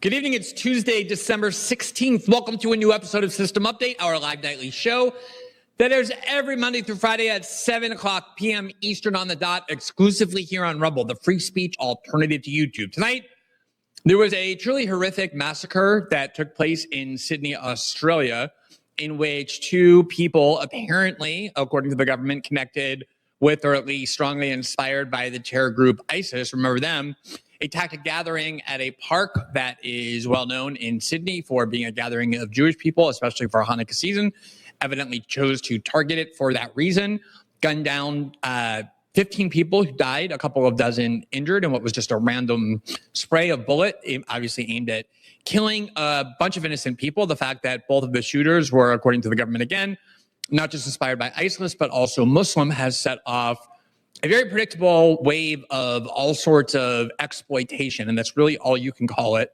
Good evening. It's Tuesday, December 16th. Welcome to a new episode of System Update, our live nightly show that airs every Monday through Friday at 7 o'clock p.m. Eastern on the dot, exclusively here on Rumble, the free speech alternative to YouTube. Tonight, there was a truly horrific massacre that took place in Sydney, Australia, in which two people, apparently, according to the government, connected with or at least strongly inspired by the terror group ISIS, remember them, attacked a gathering at a park that is well known in Sydney for being a gathering of Jewish people, especially for Hanukkah season. Evidently chose to target it for that reason. Gunned down 15 people who died, a couple of dozen injured in what was just a random spray of bullet, obviously aimed at killing a bunch of innocent people. The fact that both of the shooters were, according to the government again, not just inspired by ISIS, but also Muslim, has set off a very predictable wave of all sorts of exploitation, and that's really all you can call it,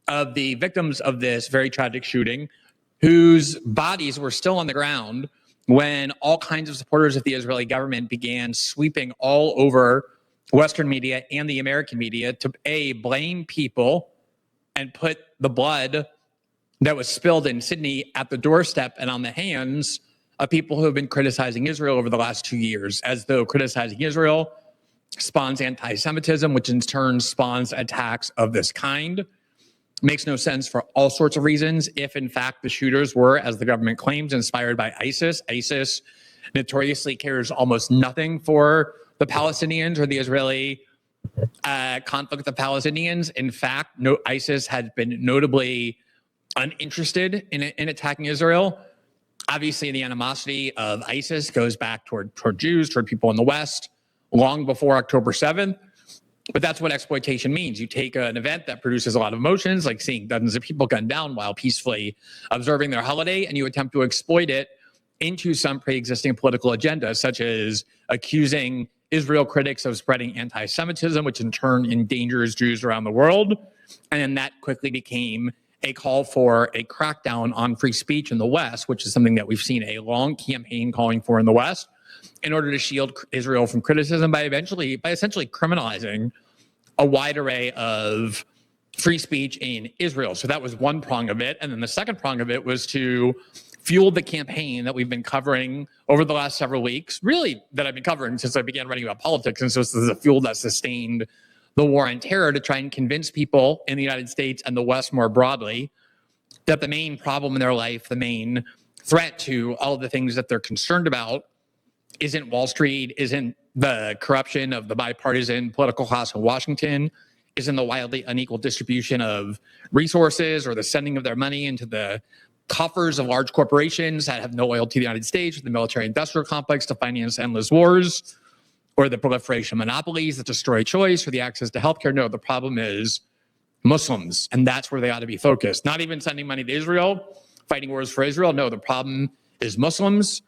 of the victims of this very tragic shooting, whose bodies were still on the ground when all kinds of supporters of the Israeli government began sweeping all over Western media and the American media to, A, blame people and put the blood that was spilled in Sydney at the doorstep and on the hands of people who have been criticizing Israel over the last 2 years, as though criticizing Israel spawns anti-Semitism, which in turn spawns attacks of this kind. Makes no sense for all sorts of reasons. If, in fact, the shooters were, as the government claims, inspired by ISIS, ISIS notoriously cares almost nothing for the Palestinians or the Israeli conflict with the Palestinians. In fact, ISIS has been notably uninterested in attacking Israel. Obviously, the animosity of ISIS goes back toward Jews, toward people in the West, long before October 7th. But that's what exploitation means. You take an event that produces a lot of emotions, like seeing dozens of people gunned down while peacefully observing their holiday, and you attempt to exploit it into some pre-existing political agenda, such as accusing Israel critics of spreading anti-Semitism, which in turn endangers Jews around the world. And then that quickly became a call for a crackdown on free speech in the West, which is something that we've seen a long campaign calling for in the West, in order to shield Israel from criticism by essentially criminalizing a wide array of free speech in Israel. So that was one prong of it. And then the second prong of it was to fuel the campaign that we've been covering over the last several weeks, really that I've been covering since I began writing about politics. And so this is a fuel that sustained the war on terror, to try and convince people in the United States and the West more broadly that the main problem in their life, the main threat to all of the things that they're concerned about, isn't Wall Street, isn't the corruption of the bipartisan political class in Washington, isn't the wildly unequal distribution of resources or the sending of their money into the coffers of large corporations that have no loyalty to the United States, the military-industrial complex to finance endless wars, or the proliferation of monopolies that destroy choice, or the access to healthcare. No, the problem is Muslims, and that's where they ought to be focused. Not even sending money to Israel, fighting wars for Israel. No, the problem is Muslims.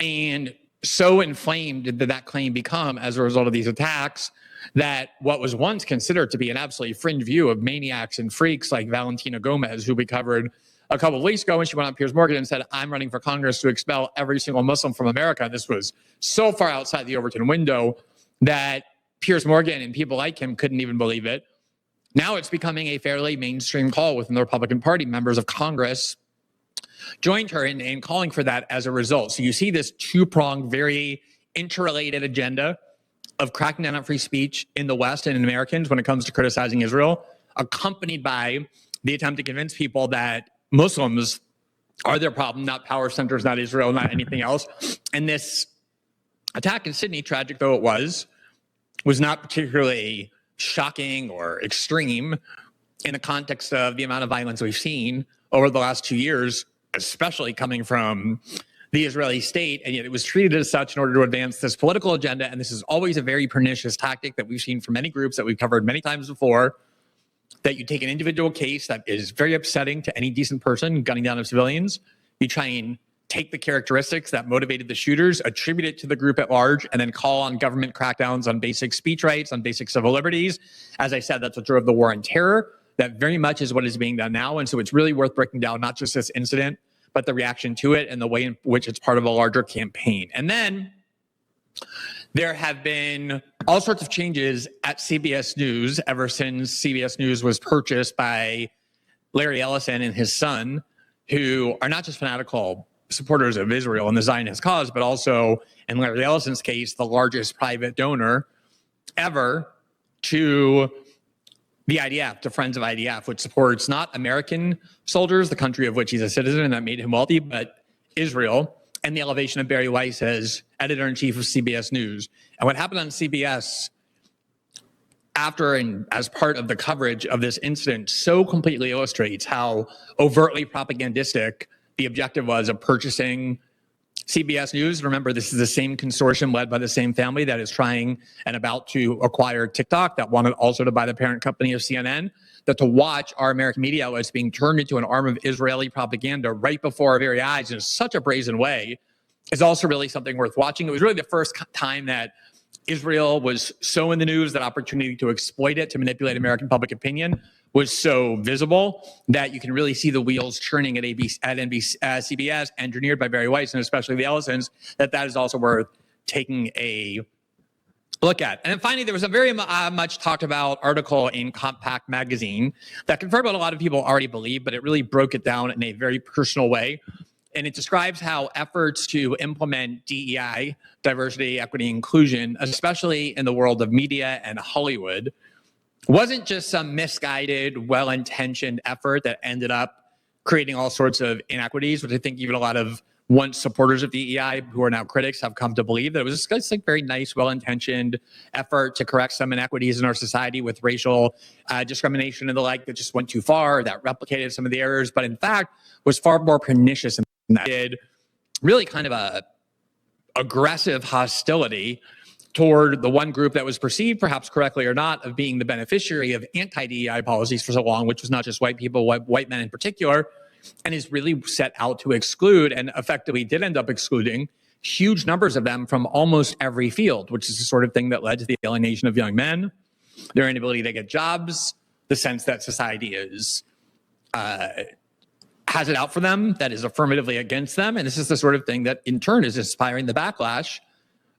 And so inflamed did that claim become as a result of these attacks that what was once considered to be an absolutely fringe view of maniacs and freaks like Valentina Gomez, who we covered a couple of weeks ago when she went on Piers Morgan and said, I'm running for Congress to expel every single Muslim from America. This was so far outside the Overton window that Piers Morgan and people like him couldn't even believe it. Now it's becoming a fairly mainstream call within the Republican Party. Members of Congress joined her in calling for that as a result. So you see this two-pronged, very interrelated agenda of cracking down on free speech in the West and in Americans when it comes to criticizing Israel, accompanied by the attempt to convince people that Muslims are their problem, not power centers, not Israel, not anything else. And this attack in Sydney, tragic though it was not particularly shocking or extreme in the context of the amount of violence we've seen over the last 2 years, especially coming from the Israeli state. And yet it was treated as such in order to advance this political agenda. And this is always a very pernicious tactic that we've seen from many groups that we've covered many times before, that you take an individual case that is very upsetting to any decent person, gunning down of civilians. You try and take the characteristics that motivated the shooters, attribute it to the group at large, and then call on government crackdowns on basic speech rights, on basic civil liberties. As I said, that's what drove the war on terror. That very much is what is being done now. And so it's really worth breaking down not just this incident, but the reaction to it and the way in which it's part of a larger campaign. And then there have been all sorts of changes at CBS News ever since CBS News was purchased by Larry Ellison and his son, who are not just fanatical supporters of Israel and the Zionist cause, but also, in Larry Ellison's case, the largest private donor ever to the IDF, to Friends of IDF, which supports not American soldiers, the country of which he's a citizen and that made him wealthy, but Israel, and the elevation of Barry Weiss as editor-in-chief of CBS News. And what happened on CBS after and as part of the coverage of this incident so completely illustrates how overtly propagandistic the objective was of purchasing CBS News. Remember, this is the same consortium led by the same family that is trying and about to acquire TikTok, that wanted also to buy the parent company of CNN, that to watch our American media outlets being turned into an arm of Israeli propaganda right before our very eyes in such a brazen way is also really something worth watching. It was really the first time that Israel was so in the news, that opportunity to exploit it, to manipulate American public opinion was so visible that you can really see the wheels churning at CBS, engineered by Barry Weiss and especially the Ellisons, that is also worth taking a look at. And then finally, there was a very much talked about article in Compact magazine that confirmed what a lot of people already believe, but it really broke it down in a very personal way. And it describes how efforts to implement DEI, diversity, equity, inclusion, especially in the world of media and Hollywood, wasn't just some misguided, well-intentioned effort that ended up creating all sorts of inequities, which I think even a lot of once supporters of DEI who are now critics have come to believe, that it was just like very nice, well-intentioned effort to correct some inequities in our society with racial discrimination and the like that just went too far, that replicated some of the errors, but in fact was far more pernicious than that. Did really kind of a aggressive hostility toward the one group that was perceived, perhaps correctly or not, of being the beneficiary of anti-DEI policies for so long, which was not just white people, white men in particular, and is really set out to exclude, and effectively did end up excluding, huge numbers of them from almost every field, which is the sort of thing that led to the alienation of young men, their inability to get jobs, the sense that society is has it out for them, that is affirmatively against them. And this is the sort of thing that in turn is inspiring the backlash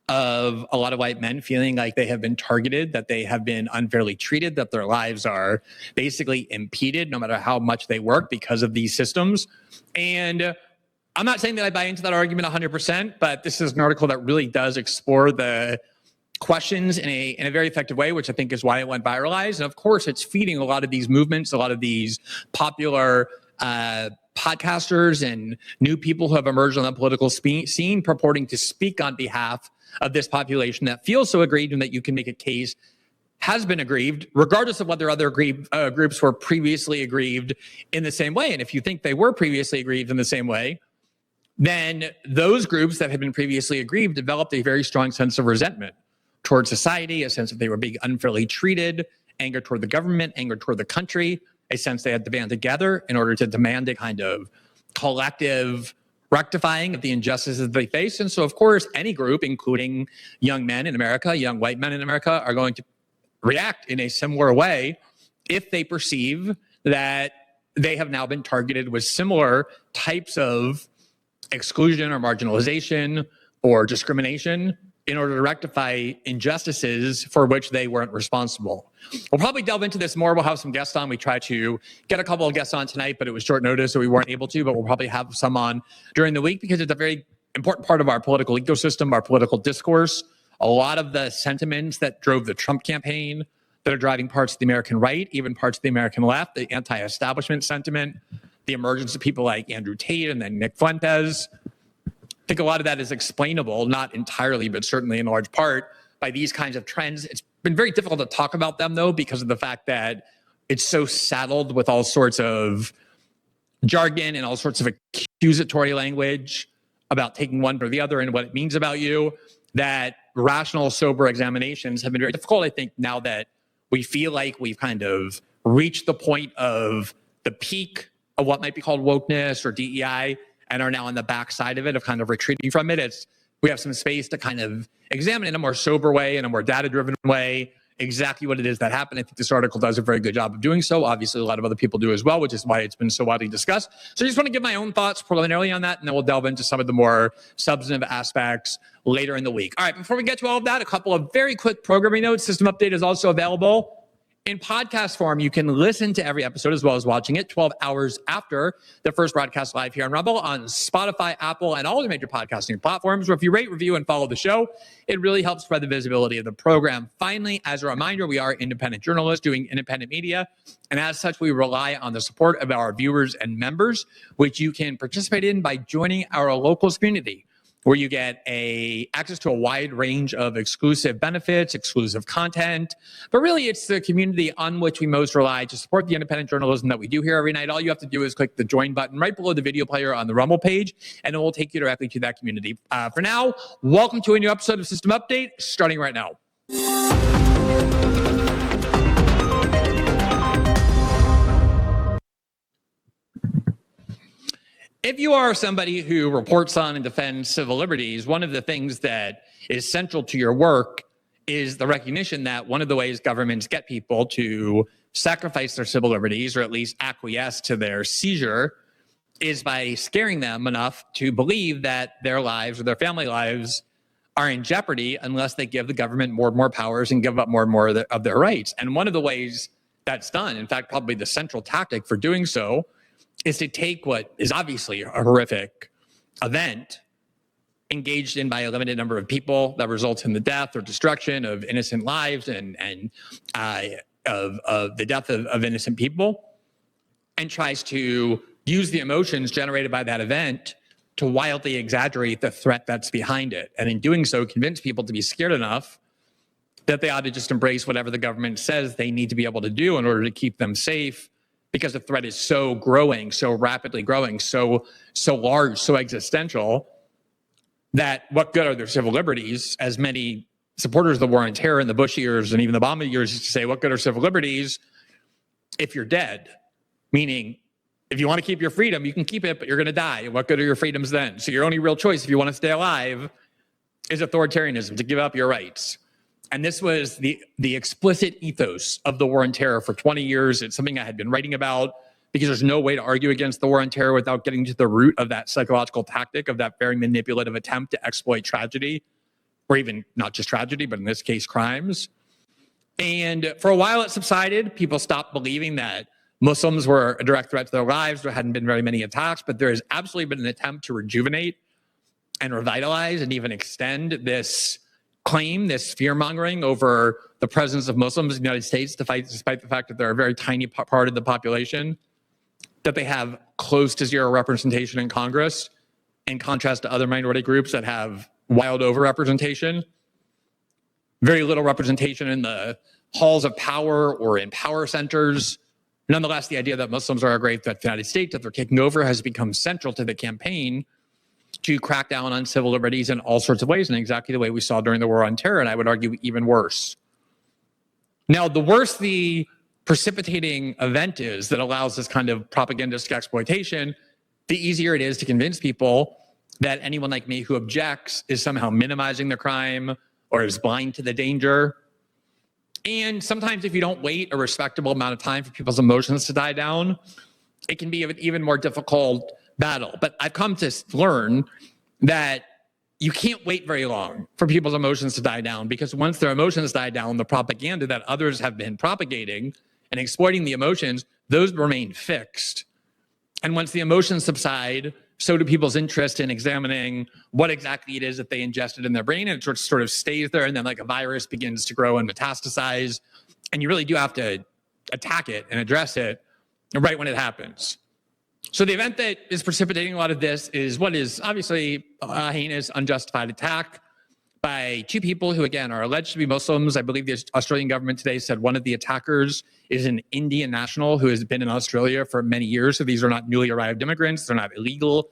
of a lot of white men feeling like they have been targeted, that they have been unfairly treated, that their lives are basically impeded no matter how much they work because of these systems. And I'm not saying that I buy into that argument 100%, but this is an article that really does explore the questions in a very effective way, which I think is why it went viralized. And of course, it's feeding a lot of these movements, a lot of these popular podcasters and new people who have emerged on the political scene purporting to speak on behalf of this population that feels so aggrieved, and that you can make a case has been aggrieved, regardless of whether other groups were previously aggrieved in the same way. And if you think they were previously aggrieved in the same way, then those groups that had been previously aggrieved developed a very strong sense of resentment toward society, a sense that they were being unfairly treated, anger toward the government, anger toward the country, a sense they had to band together in order to demand a kind of collective rectifying of the injustices they face. And so, of course, any group, including young men in America, young white men in America, are going to react in a similar way if they perceive that they have now been targeted with similar types of exclusion or marginalization or discrimination in order to rectify injustices for which they weren't responsible. We'll probably delve into this more. We'll have some guests on. We tried to get a couple of guests on tonight, but it was short notice, so we weren't able to, but we'll probably have some on during the week because it's a very important part of our political ecosystem, our political discourse. A lot of the sentiments that drove the Trump campaign, that are driving parts of the American right, even parts of the American left, the anti-establishment sentiment, the emergence of people like Andrew Tate and then Nick Fuentes. I think a lot of that is explainable, not entirely, but certainly in large part, by these kinds of trends. It's been very difficult to talk about them, though, because of the fact that it's so saddled with all sorts of jargon and all sorts of accusatory language about taking one or the other and what it means about you, that rational, sober examinations have been very difficult. I think now that we feel like we've kind of reached the point of the peak of what might be called wokeness or DEI, and are now on the backside of it, of kind of retreating from it. We have some space to kind of examine in a more sober way, in a more data-driven way, exactly what it is that happened. I think this article does a very good job of doing so. Obviously, a lot of other people do as well, which is why it's been so widely discussed. So I just want to give my own thoughts preliminarily on that, and then we'll delve into some of the more substantive aspects later in the week. All right, before we get to all of that, a couple of very quick programming notes. System Update is also available in podcast form. You can listen to every episode as well as watching it 12 hours after the first broadcast live here on Rumble, on Spotify, Apple, and all the major podcasting platforms. Where if you rate, review, and follow the show, it really helps spread the visibility of the program. Finally, as a reminder, we are independent journalists doing independent media, and as such, we rely on the support of our viewers and members, which you can participate in by joining our locals community, where you get access to a wide range of exclusive benefits, exclusive content. But really, it's the community on which we most rely to support the independent journalism that we do here every night. All you have to do is click the join button right below the video player on the Rumble page, and it will take you directly to that community. For now, welcome to a new episode of System Update, starting right now. If you are somebody who reports on and defends civil liberties, one of the things that is central to your work is the recognition that one of the ways governments get people to sacrifice their civil liberties, or at least acquiesce to their seizure, is by scaring them enough to believe that their lives or their family lives are in jeopardy unless they give the government more and more powers and give up more and more of their rights. And one of the ways that's done, in fact, probably the central tactic for doing so, is to take what is obviously a horrific event engaged in by a limited number of people that results in the death or destruction of innocent lives and of the death of innocent people, and tries to use the emotions generated by that event to wildly exaggerate the threat that's behind it. And in doing so, convince people to be scared enough that they ought to just embrace whatever the government says they need to be able to do in order to keep them safe, because the threat is so growing, so rapidly growing, so large, so existential, that what good are their civil liberties? As many supporters of the war on terror in the Bush years and even the Obama years used to say, what good are civil liberties if you're dead? Meaning, if you want to keep your freedom, you can keep it, but you're going to die. What good are your freedoms then? So your only real choice, if you want to stay alive, is authoritarianism, to give up your rights. And this was the explicit ethos of the war on terror for 20 years. It's something I had been writing about, because there's no way to argue against the war on terror without getting to the root of that psychological tactic, of that very manipulative attempt to exploit tragedy, or even not just tragedy, but in this case, crimes. And for a while it subsided. People stopped believing that Muslims were a direct threat to their lives. There hadn't been very many attacks, but there has absolutely been an attempt to rejuvenate and revitalize and even extend this claim, this fear-mongering over the presence of Muslims in the United States, despite the fact that they're a very tiny part of the population, that they have close to zero representation in Congress, in contrast to other minority groups that have wild overrepresentation, very little representation in the halls of power or in power centers. Nonetheless, the idea that Muslims are a great threat to the United States, that they're taking over, has become central to the campaign to crack down on civil liberties in all sorts of ways, in exactly the way we saw during the war on terror, and I would argue even worse. Now, the worse the precipitating event is that allows this kind of propagandistic exploitation, the easier it is to convince people that anyone like me who objects is somehow minimizing the crime or is blind to the danger. And sometimes if you don't wait a respectable amount of time for people's emotions to die down, it can be an even more difficult battle. But I've come to learn that you can't wait very long for people's emotions to die down, because once their emotions die down, the propaganda that others have been propagating and exploiting the emotions, those remain fixed. And once the emotions subside, so do people's interest in examining what exactly it is that they ingested in their brain, and it sort of stays there, and then like a virus begins to grow and metastasize, and you really do have to attack it and address it right when it happens. So the event that is precipitating a lot of this is what is obviously a heinous, unjustified attack by two people who, again, are alleged to be Muslims. I believe the Australian government today said one of the attackers is an Indian national who has been in Australia for many years. So these are not newly arrived immigrants. They're not illegal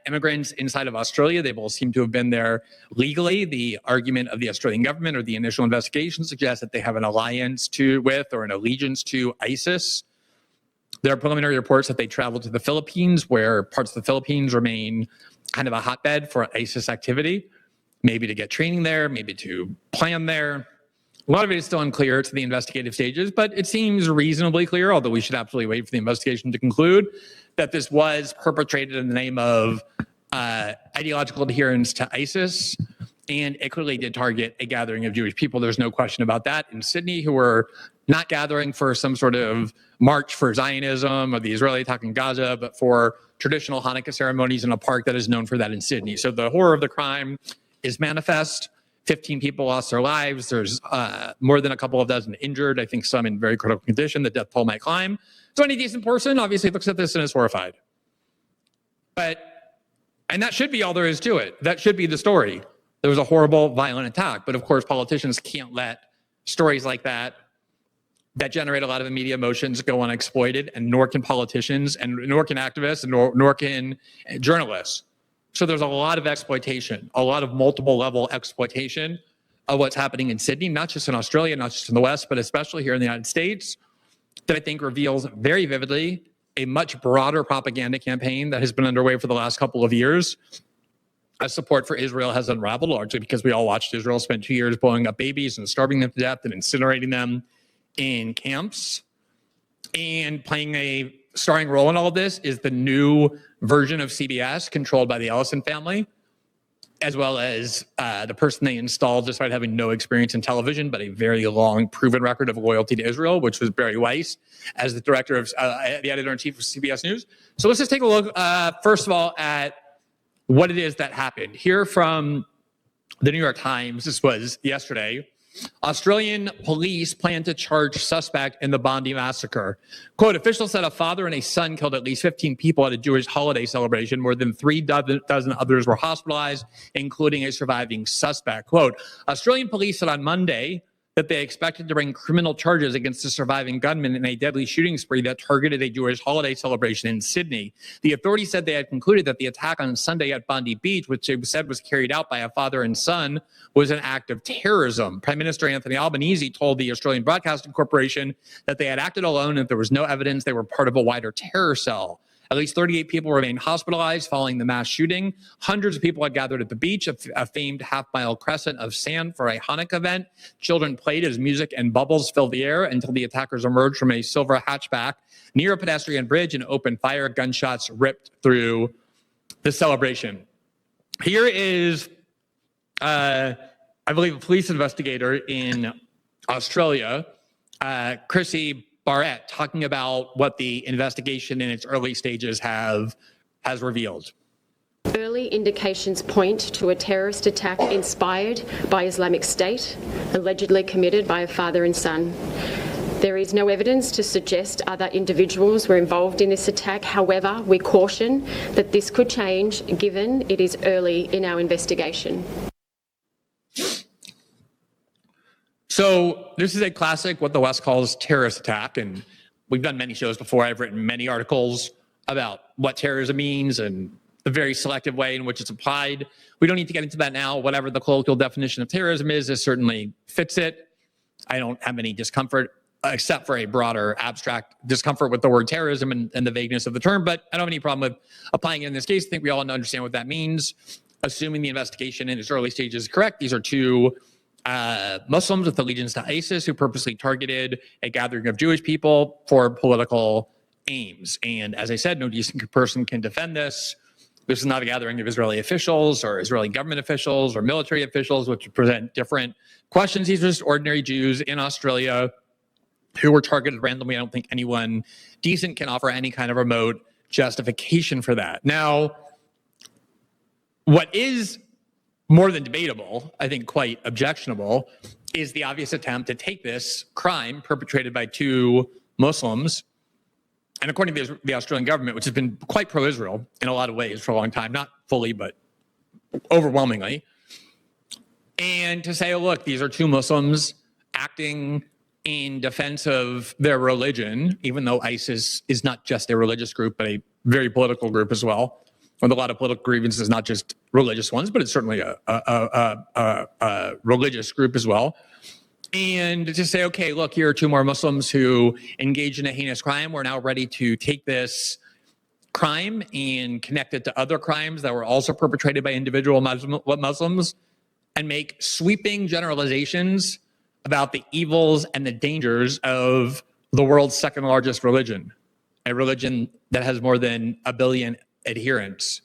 immigrants inside of Australia. They both seem to have been there legally. The argument of the Australian government, or the initial investigation, suggests that they have an alliance with or an allegiance to ISIS. There are preliminary reports that they traveled to the Philippines, where parts of the Philippines remain kind of a hotbed for ISIS activity, maybe to get training there, maybe to plan there. A lot of it is still unclear to the investigative stages, but it seems reasonably clear, although we should absolutely wait for the investigation to conclude, that this was perpetrated in the name of ideological adherence to ISIS, and it clearly did target a gathering of Jewish people. There's no question about that in Sydney, who were not gathering for some sort of march for Zionism or the Israeli attack in Gaza, but for traditional Hanukkah ceremonies in a park that is known for that in Sydney. So the horror of the crime is manifest. 15 people lost their lives. There's more than a couple of dozen injured, I think some in very critical condition. The death toll might climb. So any decent person obviously looks at this and is horrified. And that should be all there is to it. That should be the story. There was a horrible, violent attack. But of course, politicians can't let stories like that generate a lot of immediate emotions go unexploited, and nor can politicians, and nor can activists, and nor can journalists. So there's a lot of exploitation, a lot of multiple level exploitation of what's happening in Sydney, not just in Australia, not just in the West, but especially here in the United States, that I think reveals very vividly a much broader propaganda campaign that has been underway for the last couple of years. As support for Israel has unraveled, largely because we all watched Israel spend 2 years blowing up babies and starving them to death and incinerating them in camps. And playing a starring role in all of this is the new version of CBS controlled by the Ellison family, as well as the person they installed despite having no experience in television, but a very long proven record of loyalty to Israel, which was Barry Weiss as the director of the editor-in-chief of CBS News. So let's just take a look, first of all, at what it is that happened. Here from the New York Times, this was yesterday. Australian police plan to charge suspect in the Bondi massacre. Quote, officials said a father and a son killed at least 15 people at a Jewish holiday celebration. More than 3 dozen others were hospitalized, including a surviving suspect. Quote, Australian police said on Monday that they expected to bring criminal charges against the surviving gunman in a deadly shooting spree that targeted a Jewish holiday celebration in Sydney. The authorities said they had concluded that the attack on Sunday at Bondi Beach, which they said was carried out by a father and son, was an act of terrorism. Prime Minister Anthony Albanese told the Australian Broadcasting Corporation that they had acted alone and that there was no evidence they were part of a wider terror cell. At least 38 people remain hospitalized following the mass shooting. Hundreds of people had gathered at the beach, a famed half-mile crescent of sand for a Hanukkah event. Children played as music and bubbles filled the air until the attackers emerged from a silver hatchback near a pedestrian bridge and opened fire. Gunshots ripped through the celebration. Here is, I believe, a police investigator in Australia, Chrissy Barrett, talking about what the investigation in its early stages has revealed. Early indications point to a terrorist attack inspired by Islamic State, allegedly committed by a father and son. There is no evidence to suggest other individuals were involved in this attack. However, we caution that this could change given it is early in our investigation. So this is a classic, what the West calls terrorist attack. And we've done many shows before. I've written many articles about what terrorism means and the very selective way in which it's applied. We don't need to get into that now. Whatever the colloquial definition of terrorism is, this certainly fits it. I don't have any discomfort, except for a broader abstract discomfort with the word terrorism and the vagueness of the term. But I don't have any problem with applying it in this case. I think we all understand what that means. Assuming the investigation in its early stages is correct, these are two Muslims with allegiance to ISIS who purposely targeted a gathering of Jewish people for political aims. And as I said, no decent person can defend this. This is not a gathering of Israeli officials or Israeli government officials or military officials, which present different questions. These are just ordinary Jews in Australia who were targeted randomly. I don't think anyone decent can offer any kind of remote justification for that. Now, what is more than debatable, I think quite objectionable, is the obvious attempt to take this crime perpetrated by two Muslims, and according to the Australian government, which has been quite pro-Israel in a lot of ways for a long time, not fully, but overwhelmingly, and to say, oh, look, these are two Muslims acting in defense of their religion, even though ISIS is not just a religious group, but a very political group as well, with a lot of political grievances, not just religious ones, but it's certainly a religious group as well. And to say, okay, look, here are two more Muslims who engaged in a heinous crime. We're now ready to take this crime and connect it to other crimes that were also perpetrated by individual Muslims and make sweeping generalizations about the evils and the dangers of the world's second largest religion, a religion that has more than 1 billion adherents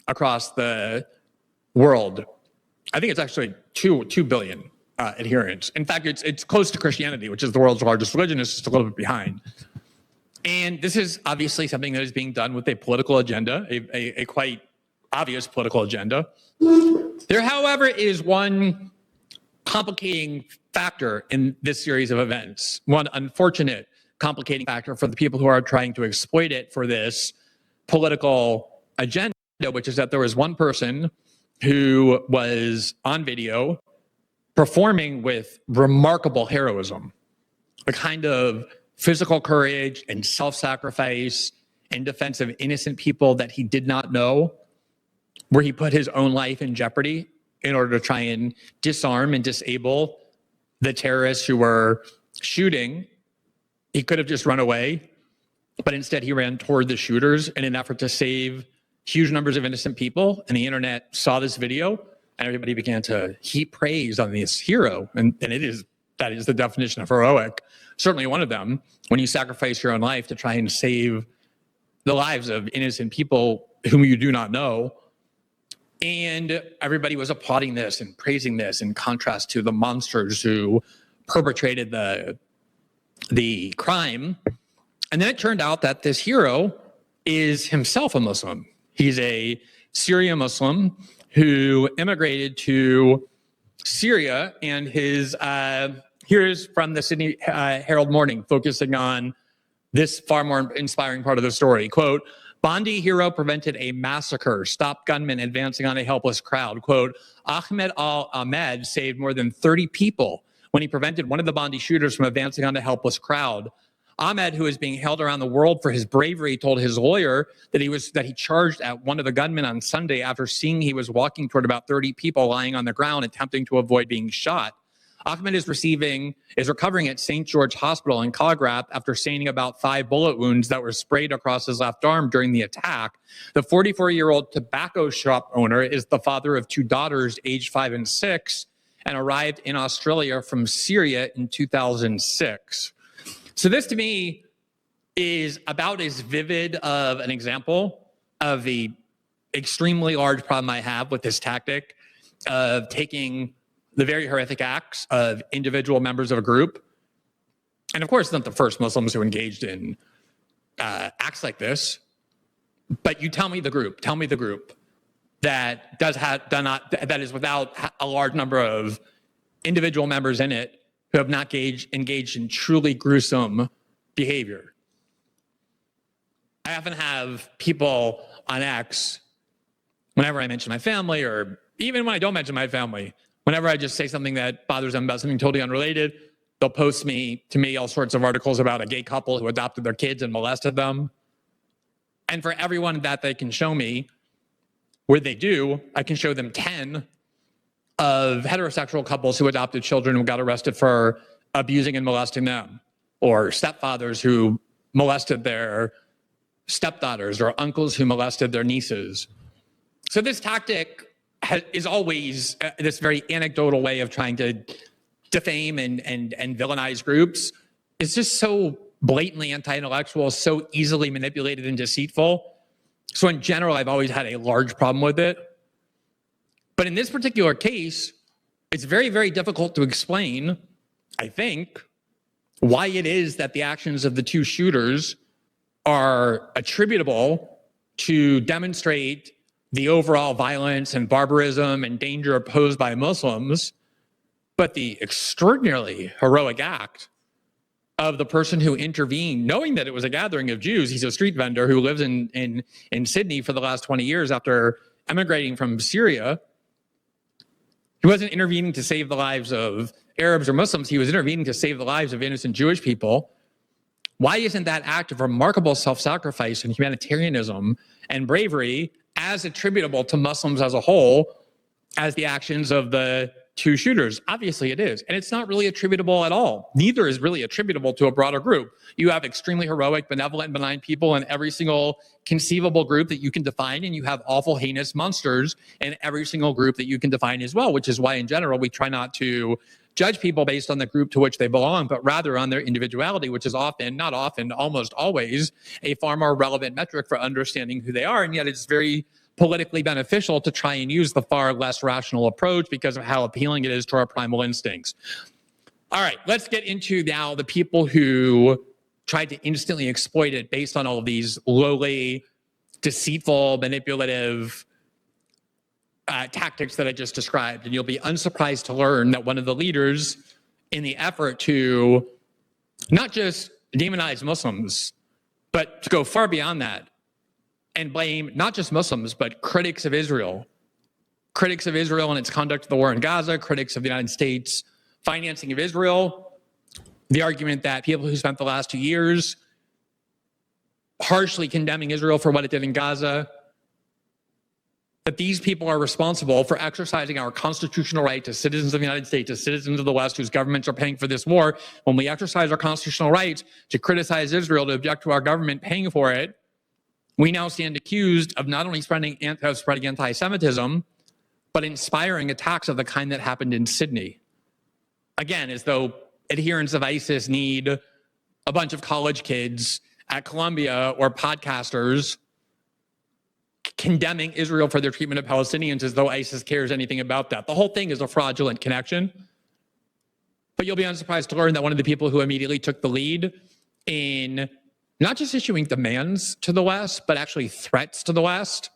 across the world. I think it's actually 2 billion adherents. In fact, it's close to Christianity, which is the world's largest religion. It's just a little bit behind. And this is obviously something that is being done with a political agenda, a quite obvious political agenda. There, however, is one complicating factor in this series of events, one unfortunate complicating factor for the people who are trying to exploit it for this political agenda, which is that there was one person who was on video performing with remarkable heroism, the kind of physical courage and self-sacrifice in defense of innocent people that he did not know, where he put his own life in jeopardy in order to try and disarm and disable the terrorists who were shooting. He could have just run away, but instead he ran toward the shooters in an effort to save huge numbers of innocent people. And the internet saw this video and everybody began to heap praise on this hero. And that is the definition of heroic. Certainly one of them, when you sacrifice your own life to try and save the lives of innocent people whom you do not know. And everybody was applauding this and praising this in contrast to the monsters who perpetrated the crime. And then it turned out that this hero is himself a Muslim. He's a Syrian Muslim who immigrated to Syria, and here's from the Sydney Herald Morning, focusing on this far more inspiring part of the story. Quote, Bondi hero prevented a massacre, stopped gunmen advancing on a helpless crowd. Quote, Ahmed al-Ahmed saved more than 30 people when he prevented one of the Bondi shooters from advancing on a helpless crowd. Ahmed, who is being held around the world for his bravery, told his lawyer that he charged at one of the gunmen on Sunday after seeing he was walking toward about 30 people lying on the ground attempting to avoid being shot. Ahmed is recovering at St. George Hospital in Calagrap after sustaining about 5 bullet wounds that were sprayed across his left arm during the attack. The 44-year-old tobacco shop owner is the father of 2 daughters, aged 5 and 6, and arrived in Australia from Syria in 2006. So this, to me, is about as vivid of an example of the extremely large problem I have with this tactic of taking the very horrific acts of individual members of a group. And of course, not the first Muslims who engaged in acts like this, but you tell me the group that that is without a large number of individual members in it who have not engaged in truly gruesome behavior. I often have people on X, whenever I mention my family, or even when I don't mention my family, whenever I just say something that bothers them about something totally unrelated, they'll post to me all sorts of articles about a gay couple who adopted their kids and molested them. And for everyone that they can show me where they do, I can show them 10 of heterosexual couples who adopted children who got arrested for abusing and molesting them, or stepfathers who molested their stepdaughters, or uncles who molested their nieces. So this tactic is always this very anecdotal way of trying to defame and villainize groups. It's just so blatantly anti-intellectual, so easily manipulated and deceitful. So in general, I've always had a large problem with it. But in this particular case, it's very, very difficult to explain, I think, why it is that the actions of the 2 shooters are attributable to demonstrate the overall violence and barbarism and danger posed by Muslims, but the extraordinarily heroic act of the person who intervened, knowing that it was a gathering of Jews. He's a street vendor who lives in Sydney for the last 20 years after emigrating from Syria. He wasn't intervening to save the lives of Arabs or Muslims. He was intervening to save the lives of innocent Jewish people. Why isn't that act of remarkable self-sacrifice and humanitarianism and bravery as attributable to Muslims as a whole as the actions of the 2 shooters? Obviously it is. And it's not really attributable at all. Neither is really attributable to a broader group. You have extremely heroic, benevolent, benign people in every single conceivable group that you can define, and you have awful, heinous monsters in every single group that you can define as well, which is why in general we try not to judge people based on the group to which they belong, but rather on their individuality, which is often, not often, almost always a far more relevant metric for understanding who they are. And yet it's very politically beneficial to try and use the far less rational approach because of how appealing it is to our primal instincts. All right, let's get into now the people who tried to instantly exploit it based on all of these lowly, deceitful, manipulative tactics that I just described. And you'll be unsurprised to learn that one of the leaders in the effort to not just demonize Muslims, but to go far beyond that and blame not just Muslims, but critics of Israel and its conduct of the war in Gaza, critics of the United States financing of Israel, the argument that people who spent the last 2 years harshly condemning Israel for what it did in Gaza, that these people are responsible for exercising our constitutional right as citizens of the United States, as citizens of the West whose governments are paying for this war. When we exercise our constitutional right to criticize Israel, to object to our government paying for it, we now stand accused of not only spreading anti-Semitism, but inspiring attacks of the kind that happened in Sydney. Again, as though adherents of ISIS need a bunch of college kids at Columbia or podcasters condemning Israel for their treatment of Palestinians as though ISIS cares anything about that. The whole thing is a fraudulent connection. But you'll be unsurprised to learn that one of the people who immediately took the lead in not just issuing demands to the West, but actually threats to the West,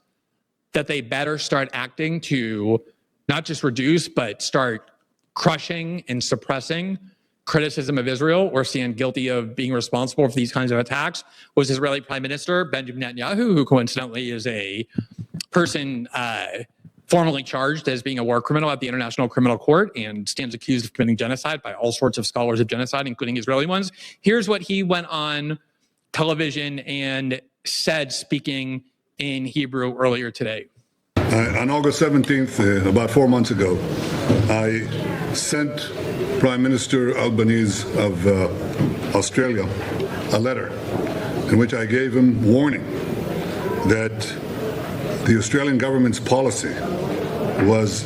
that they better start acting to not just reduce, but start crushing and suppressing criticism of Israel or stand guilty of being responsible for these kinds of attacks, was Israeli Prime Minister Benjamin Netanyahu, who coincidentally is a person formally charged as being a war criminal at the International Criminal Court and stands accused of committing genocide by all sorts of scholars of genocide, including Israeli ones. Here's what he went on television and said, speaking in Hebrew earlier today. On August 17th, about 4 months ago, I sent Prime Minister Albanese of Australia a letter in which I gave him warning that the Australian government's policy was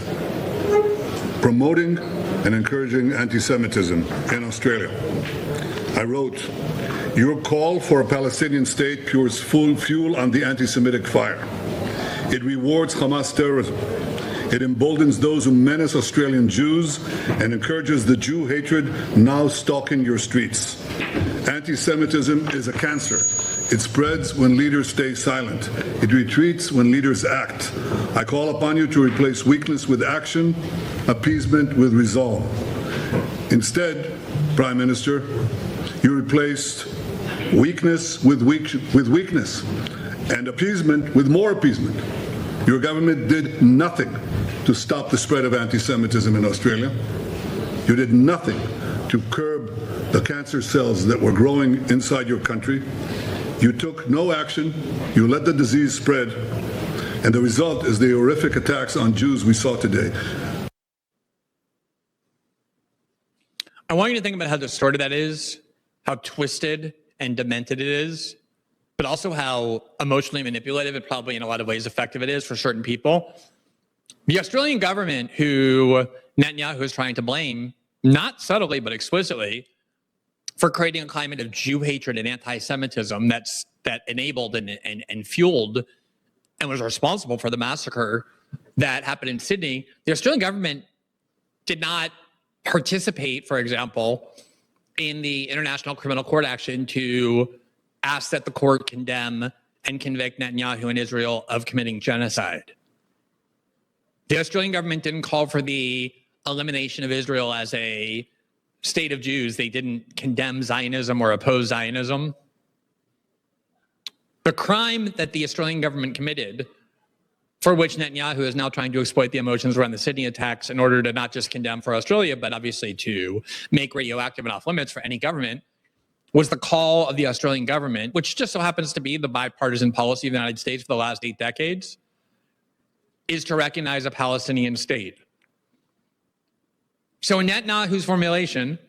promoting and encouraging anti-Semitism in Australia. I wrote, "Your call for a Palestinian state pours full fuel on the anti-Semitic fire. It rewards Hamas terrorism. It emboldens those who menace Australian Jews and encourages the Jew hatred now stalking your streets. Anti-Semitism is a cancer. It spreads when leaders stay silent. It retreats when leaders act. I call upon you to replace weakness with action, appeasement with resolve. Instead, Prime Minister, you replaced weakness with weakness and appeasement with more appeasement. Your government did nothing to stop the spread of anti-Semitism in Australia. You did nothing to curb the cancer cells that were growing inside your country. You took no action. You let the disease spread. And the result is the horrific attacks on Jews we saw today." I want you to think about how distorted that is, how twisted and demented it is, but also how emotionally manipulative and probably in a lot of ways effective it is for certain people. The Australian government, who Netanyahu is trying to blame, not subtly but explicitly, for creating a climate of Jew hatred and anti-Semitism that enabled and fueled and was responsible for the massacre that happened in Sydney. The Australian government did not participate, for example, in the International Criminal Court action to ask that the court condemn and convict Netanyahu and Israel of committing genocide. The Australian government didn't call for the elimination of Israel as a state of Jews. They didn't condemn Zionism or oppose Zionism. The crime that the Australian government committed, for which Netanyahu is now trying to exploit the emotions around the Sydney attacks in order to not just condemn for Australia, but obviously to make radioactive and off limits for any government, was the call of the Australian government, which just so happens to be the bipartisan policy of the United States for the last 8 decades, is to recognize a Palestinian state. So in Netanyahu's formulation,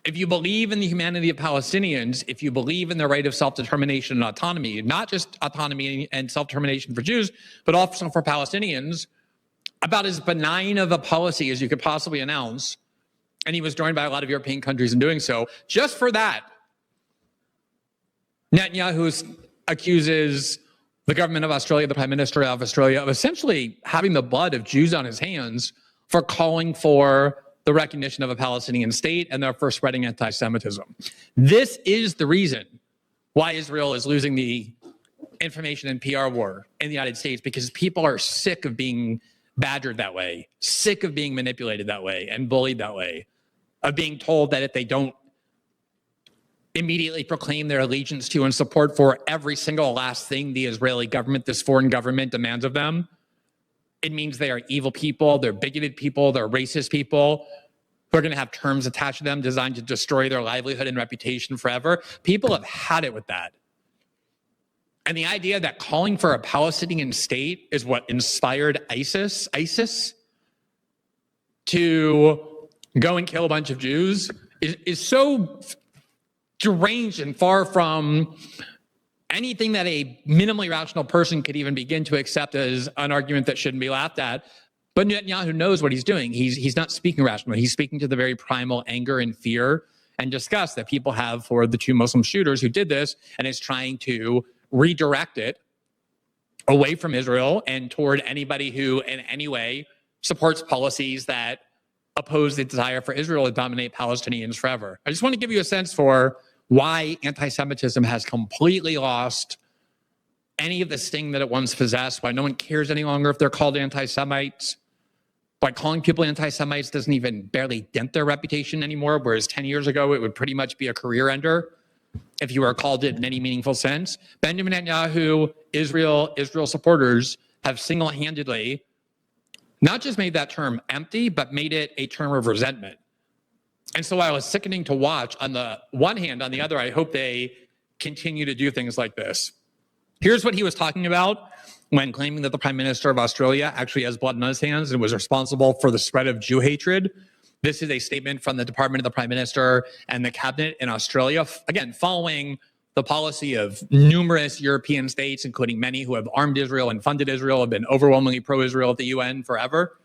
if you believe in the humanity of Palestinians, if you believe in the right of self-determination and autonomy, not just autonomy and self-determination for Jews, but also for Palestinians, about as benign of a policy as you could possibly announce And he was joined by a lot of European countries in doing so. Just for that, Netanyahu accuses the government of Australia, the Prime Minister of Australia, of essentially having the blood of Jews on his hands for calling for the recognition of a Palestinian state and therefore spreading anti-Semitism. This is the reason why Israel is losing the information and PR war in the United States, because people are sick of being badgered that way, sick of being manipulated that way and bullied that way, of being told that if they don't immediately proclaim their allegiance to and support for every single last thing the Israeli government, this foreign government, demands of them, it means they are evil people, they're bigoted people, they're racist people who are going to have terms attached to them designed to destroy their livelihood and reputation forever. People have had it with that. And the idea that calling for a Palestinian state is what inspired ISIS to go and kill a bunch of Jews is so deranged and far from anything that a minimally rational person could even begin to accept as an argument that shouldn't be laughed at. But Netanyahu knows what he's doing. He's not speaking rationally. He's speaking to the very primal anger and fear and disgust that people have for the two Muslim shooters who did this, and is trying to redirect it away from Israel and toward anybody who in any way supports policies that oppose the desire for Israel to dominate Palestinians forever. I just want to give you a sense for why anti-Semitism has completely lost any of the sting that it once possessed, why no one cares any longer if they're called anti-Semites, why calling people anti-Semites doesn't even barely dent their reputation anymore, whereas 10 years ago it would pretty much be a career ender if you were called it in any meaningful sense. Benjamin Netanyahu, Israel supporters have single-handedly not just made that term empty, but made it a term of resentment. And so while it's sickening to watch on the one hand, on the other, I hope they continue to do things like this. Here's what he was talking about when claiming that the Prime Minister of Australia actually has blood on his hands and was responsible for the spread of Jew hatred. This is a statement from the Department of the Prime Minister and the Cabinet in Australia, again, following the policy of numerous European states, including many who have armed Israel and funded Israel, have been overwhelmingly pro-Israel at the UN forever.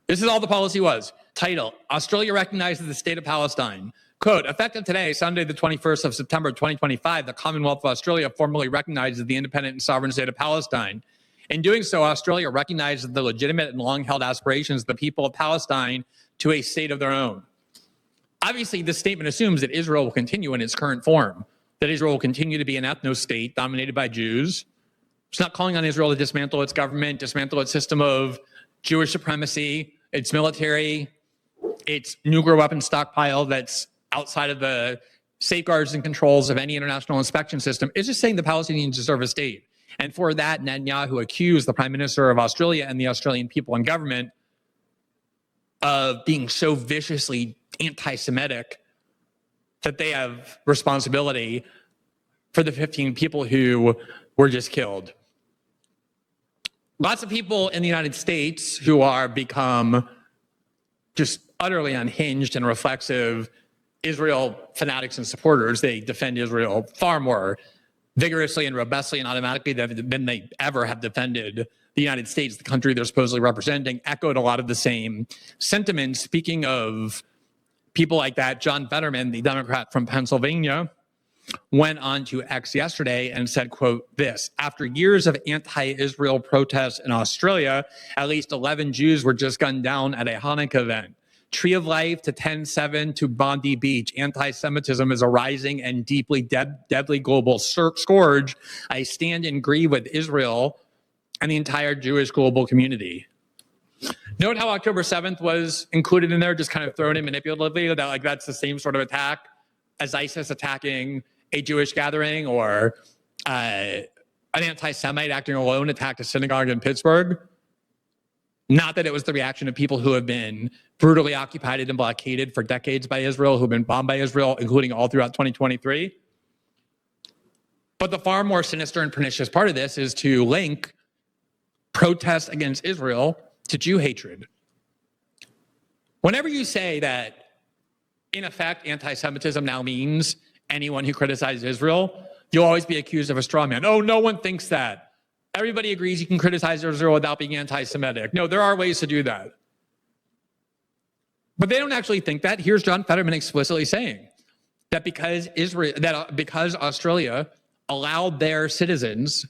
This is all the policy was. Title, Australia recognizes the state of Palestine. Quote, effective today, Sunday, the 21st of September, 2025, the Commonwealth of Australia formally recognizes the independent and sovereign state of Palestine. In doing so, Australia recognizes the legitimate and long-held aspirations of the people of Palestine to a state of their own. Obviously, this statement assumes that Israel will continue in its current form, that Israel will continue to be an ethno-state dominated by Jews. It's not calling on Israel to dismantle its government, dismantle its system of Jewish supremacy, its military, its nuclear weapon stockpile that's outside of the safeguards and controls of any international inspection system. It's just saying the Palestinians deserve a state. And for that, Netanyahu accused the Prime Minister of Australia and the Australian people and government of being so viciously anti-Semitic that they have responsibility for the 15 people who were just killed. Lots of people in the United States who are become just utterly unhinged and reflexive Israel fanatics and supporters. They defend Israel far more vigorously and robustly and automatically than they ever have defended the United States, the country they're supposedly representing, echoed a lot of the same sentiments. Speaking of people like that, John Fetterman, the Democrat from Pennsylvania, went on to X yesterday and said, quote, this, after years of anti-Israel protests in Australia, at least 11 Jews were just gunned down at a Hanukkah event. Tree of Life to 10-7 to Bondi Beach. Anti-Semitism is a rising and deeply deadly global scourge. I stand and grieve with Israel and the entire Jewish global community. Note how October 7th was included in there, just kind of thrown in manipulatively, that like that's the same sort of attack as ISIS attacking a Jewish gathering, or an anti-Semite acting alone attacked a synagogue in Pittsburgh. Not that it was the reaction of people who have been brutally occupied and blockaded for decades by Israel, who've been bombed by Israel, including all throughout 2023. But the far more sinister and pernicious part of this is to link protests against Israel to Jew hatred. Whenever you say that, in effect, anti-Semitism now means anyone who criticizes Israel, you'll always be accused of a straw man. Oh, no one thinks that. Everybody agrees you can criticize Israel without being anti-Semitic. No, there are ways to do that. But they don't actually think that. Here's John Fetterman explicitly saying that because Australia allowed their citizens,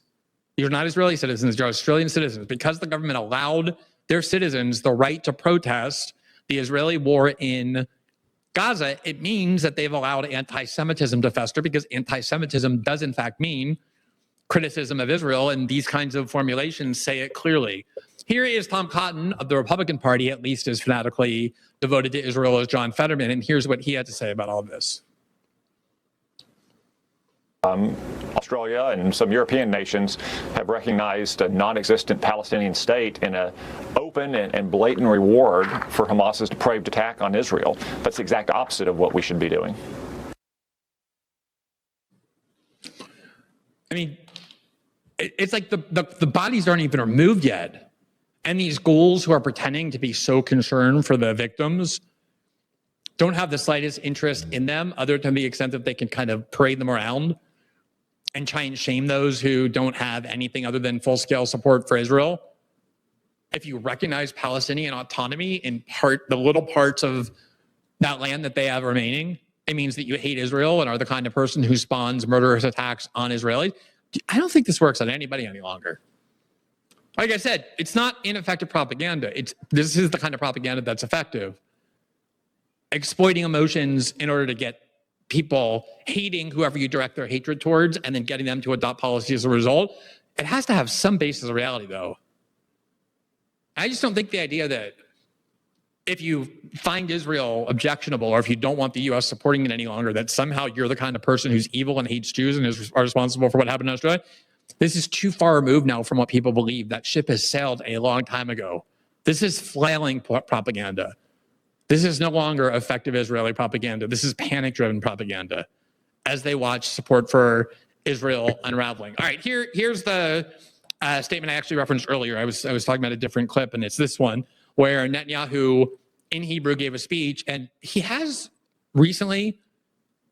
these are not Israeli citizens, they're Australian citizens, because the government allowed their citizens the right to protest the Israeli war in Gaza, it means that they've allowed anti-Semitism to fester, because anti-Semitism does in fact mean criticism of Israel, and these kinds of formulations say it clearly. Here is Tom Cotton of the Republican Party, at least as fanatically devoted to Israel as John Fetterman, and here's what he had to say about all of this. Australia and some European nations have recognized a non-existent Palestinian state in an open and blatant reward for Hamas's depraved attack on Israel. That's the exact opposite of what we should be doing. I mean, it's like the bodies aren't even removed yet. And these ghouls who are pretending to be so concerned for the victims don't have the slightest interest in them, other than the extent that they can kind of parade them around and try and shame those who don't have anything other than full-scale support for Israel. If you recognize Palestinian autonomy in the little parts of that land that they have remaining, it means that you hate Israel and are the kind of person who spawns murderous attacks on Israelis. I don't think this works on anybody any longer. Like I said, it's not ineffective propaganda. This is the kind of propaganda that's effective. Exploiting emotions in order to get people hating whoever you direct their hatred towards and then getting them to adopt policy as a result. It has to have some basis of reality, though. I just don't think the idea that if you find Israel objectionable, or if you don't want the U.S. supporting it any longer, that somehow you're the kind of person who's evil and hates Jews and are responsible for what happened in Australia. This is too far removed now from what people believe. That ship has sailed a long time ago. This is flailing propaganda. This is no longer effective Israeli propaganda. This is panic-driven propaganda as they watch support for Israel unraveling. All right, here's the statement I actually referenced earlier. I was talking about a different clip, and it's this one where Netanyahu in Hebrew gave a speech, and he has recently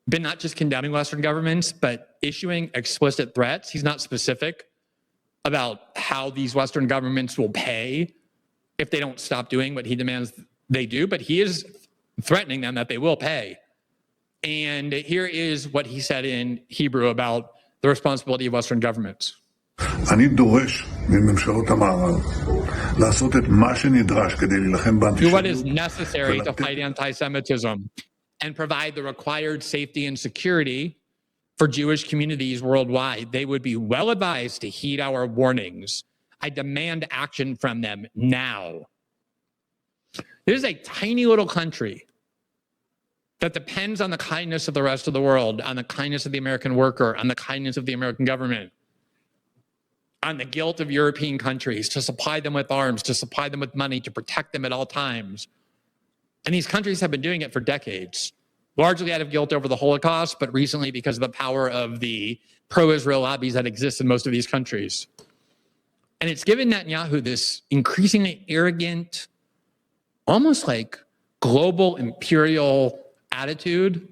been not just condemning Western governments, but issuing explicit threats. He's not specific about how these Western governments will pay if they don't stop doing what he demands they do, but he is threatening them that they will pay. And here is what he said in Hebrew about the responsibility of Western governments. אני דורש מממשלות המערב לעשות את מה שנדרש כדי להילחם Do what is באנטישמיות. necessary to fight anti-Semitism and provide the required safety and security for Jewish communities worldwide. They would be well advised to heed our warnings. I demand action from them now. This is a tiny little country that depends on the kindness of the rest of the world, on the kindness of the American worker, on the kindness of the American government, on the guilt of European countries to supply them with arms, to supply them with money, to protect them at all times. And these countries have been doing it for decades, largely out of guilt over the Holocaust, but recently because of the power of the pro-Israel lobbies that exist in most of these countries. And it's given Netanyahu this increasingly arrogant, almost like global imperial attitude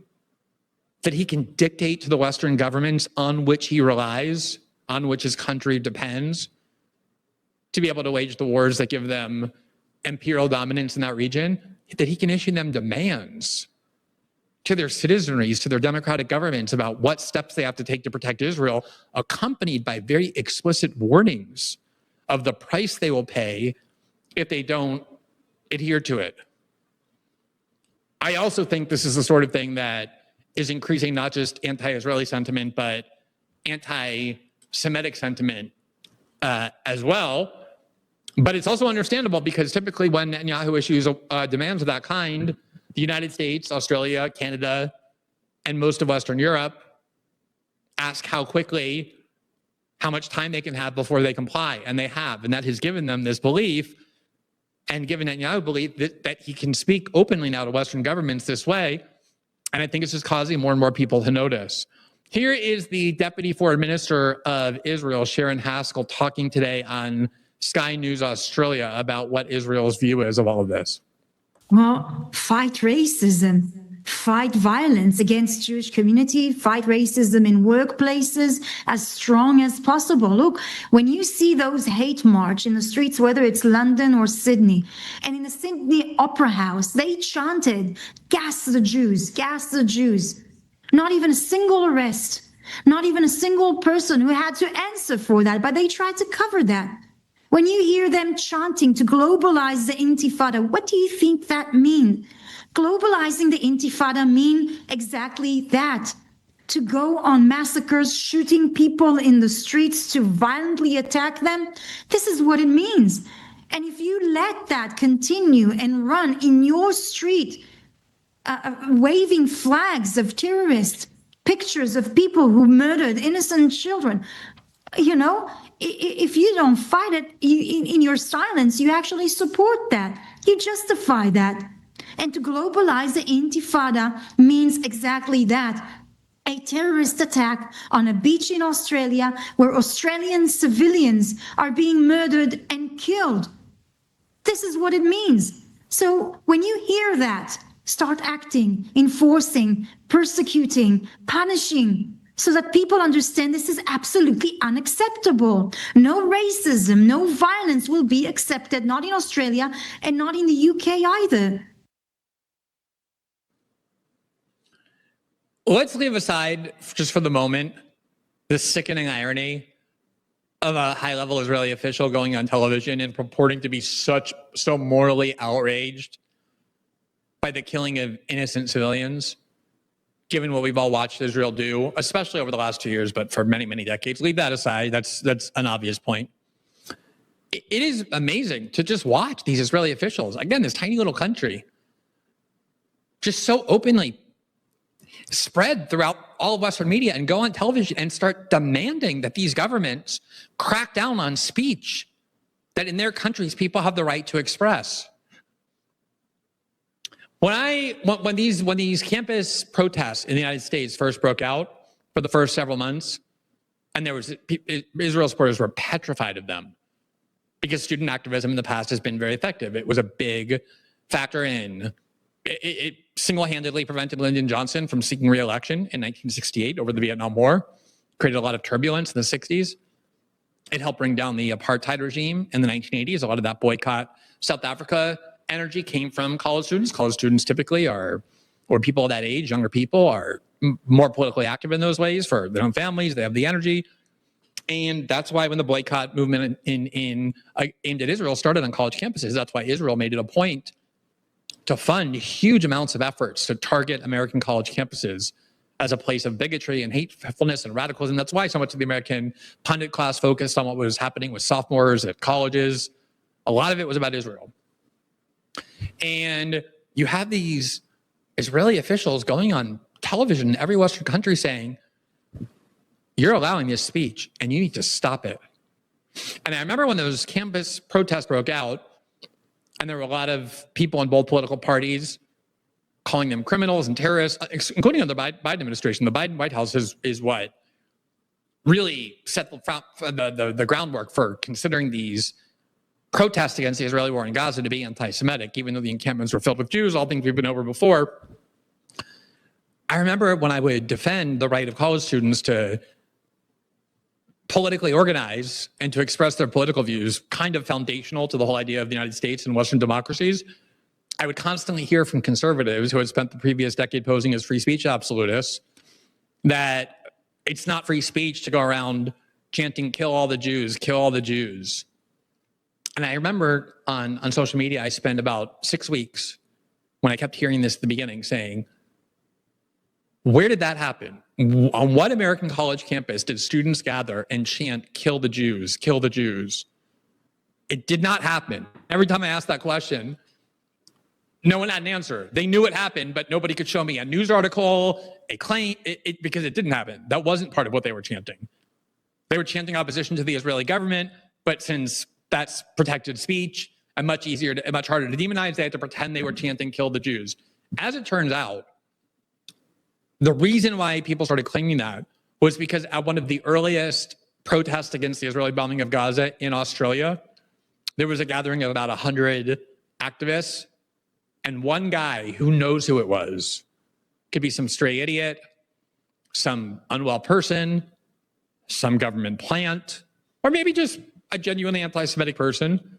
that he can dictate to the Western governments on which he relies, on which his country depends, to be able to wage the wars that give them imperial dominance in that region, that he can issue them demands to their citizenries, to their democratic governments about what steps they have to take to protect Israel, accompanied by very explicit warnings of the price they will pay if they don't adhere to it. I also think this is the sort of thing that is increasing not just anti-Israeli sentiment, but anti-Semitic sentiment as well. But it's also understandable because typically when Netanyahu issues demands of that kind, the United States, Australia, Canada, and most of Western Europe ask how much time they can have before they comply, and they have. And that has given them this belief and given Netanyahu belief that he can speak openly now to Western governments this way. And I think it's just causing more and more people to notice. Here is the Deputy Foreign Minister of Israel, Sharon Haskell, talking today on Sky News Australia about what Israel's view is of all of this. Well, fight racism. fight violence against Jewish community, fight racism in workplaces as strong as possible. Look, when you see those hate march in the streets, whether it's London or Sydney, and in the Sydney Opera House, they chanted, "Gas the Jews, gas the Jews." Not even a single arrest, not even a single person who had to answer for that, but they tried to cover that. When you hear them chanting to globalize the Intifada, what do you think that means? Globalizing the Intifada mean exactly that. To go on massacres, shooting people in the streets, to violently attack them. This is what it means. And if you let that continue and run in your street, waving flags of terrorists, pictures of people who murdered innocent children, you know, if you don't fight it in your silence, you actually support that. You justify that. And to globalize the Intifada means exactly that. A terrorist attack on a beach in Australia where Australian civilians are being murdered and killed. This is what it means. So when you hear that, start acting, enforcing, persecuting, punishing, so that people understand this is absolutely unacceptable. No racism, no violence will be accepted, not in Australia and not in the UK either. Let's leave aside, just for the moment, the sickening irony of a high-level Israeli official going on television and purporting to be so morally outraged by the killing of innocent civilians, given what we've all watched Israel do, especially over the last 2 years, but for many, many decades. Leave that aside. That's an obvious point. It is amazing to just watch these Israeli officials, again, this tiny little country, just so openly spread throughout all of Western media and go on television and start demanding that these governments crack down on speech that in their countries people have the right to express. When these campus protests in the United States first broke out for the first several months, and Israel supporters were petrified of them because student activism in the past has been very effective. It was a big factor in it single-handedly prevented Lyndon Johnson from seeking re-election in 1968 over the Vietnam War, created a lot of turbulence in the 60s. It helped bring down the apartheid regime in the 1980s. A lot of that boycott South Africa energy came from college students. College students typically or people that age, younger people, are more politically active in those ways for their own families. They have the energy. And that's why when the boycott movement aimed at Israel started on college campuses, that's why Israel made it a point to fund huge amounts of efforts to target American college campuses as a place of bigotry and hatefulness and radicalism. That's why so much of the American pundit class focused on what was happening with sophomores at colleges. A lot of it was about Israel. And you have these Israeli officials going on television in every Western country saying, you're allowing this speech and you need to stop it. And I remember when those campus protests broke out, and there were a lot of people in both political parties calling them criminals and terrorists, including under the Biden administration. The Biden White House is what really set the groundwork for considering these protests against the Israeli war in Gaza to be anti-Semitic, even though the encampments were filled with Jews, all things we've been over before. I remember when I would defend the right of college students to politically organize and to express their political views, kind of foundational to the whole idea of the United States and Western democracies, I would constantly hear from conservatives who had spent the previous decade posing as free speech absolutists that it's not free speech to go around chanting, kill all the Jews, kill all the Jews. And I remember on social media, I spent about 6 weeks when I kept hearing this at the beginning saying, where did that happen? On what American college campus did students gather and chant, kill the Jews, kill the Jews? It did not happen. Every time I asked that question, no one had an answer. They knew it happened, but nobody could show me a news article, a claim, because it didn't happen. That wasn't part of what they were chanting. They were chanting opposition to the Israeli government, but since that's protected speech and much harder to demonize, they had to pretend they were chanting, kill the Jews. As it turns out, the reason why people started claiming that was because at one of the earliest protests against the Israeli bombing of Gaza in Australia, there was a gathering of about 100 activists, and one guy who knows who it was Could be some stray idiot, some unwell person, some government plant, or maybe just a genuinely anti-Semitic person.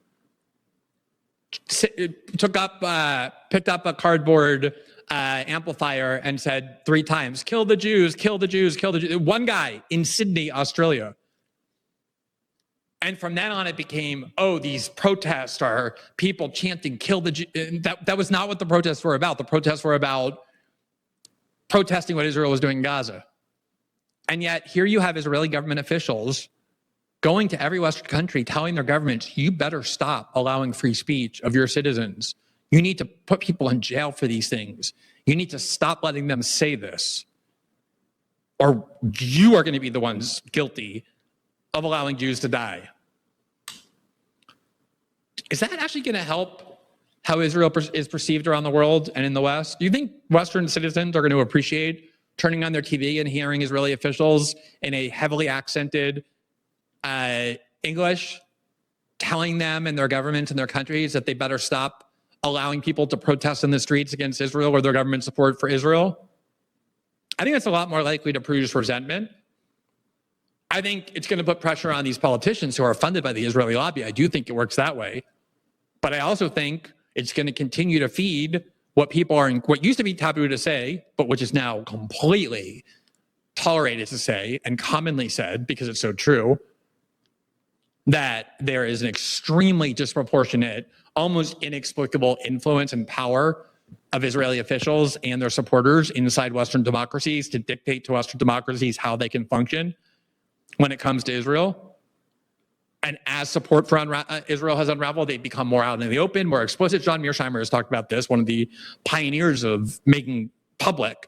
Picked up a cardboard amplifier and said 3 times, "Kill the Jews, kill the Jews, kill the Jews." One guy in Sydney, Australia. And from then on, it became, oh, these protests are people chanting, "Kill the Jews." That was not what the protests were about. The protests were about protesting what Israel was doing in Gaza. And yet here you have Israeli government officials going to every Western country telling their governments, you better stop allowing free speech of your citizens. You need to put people in jail for these things. You need to stop letting them say this. Or you are going to be the ones guilty of allowing Jews to die. Is that actually going to help how Israel is perceived around the world and in the West? Do you think Western citizens are going to appreciate turning on their TV and hearing Israeli officials in a heavily accented English telling them and their governments and their countries that they better stop allowing people to protest in the streets against Israel or their government support for Israel? I think that's a lot more likely to produce resentment. I think it's going to put pressure on these politicians who are funded by the Israeli lobby. I do think it works that way. But I also think it's going to continue to feed what used to be taboo to say, but which is now completely tolerated to say and commonly said because it's so true, that there is an extremely disproportionate, almost inexplicable influence and power of Israeli officials and their supporters inside Western democracies to dictate to Western democracies how they can function when it comes to Israel. And as support for Israel has unraveled, they've become more out in the open, more explicit. John Mearsheimer has talked about this, one of the pioneers of making public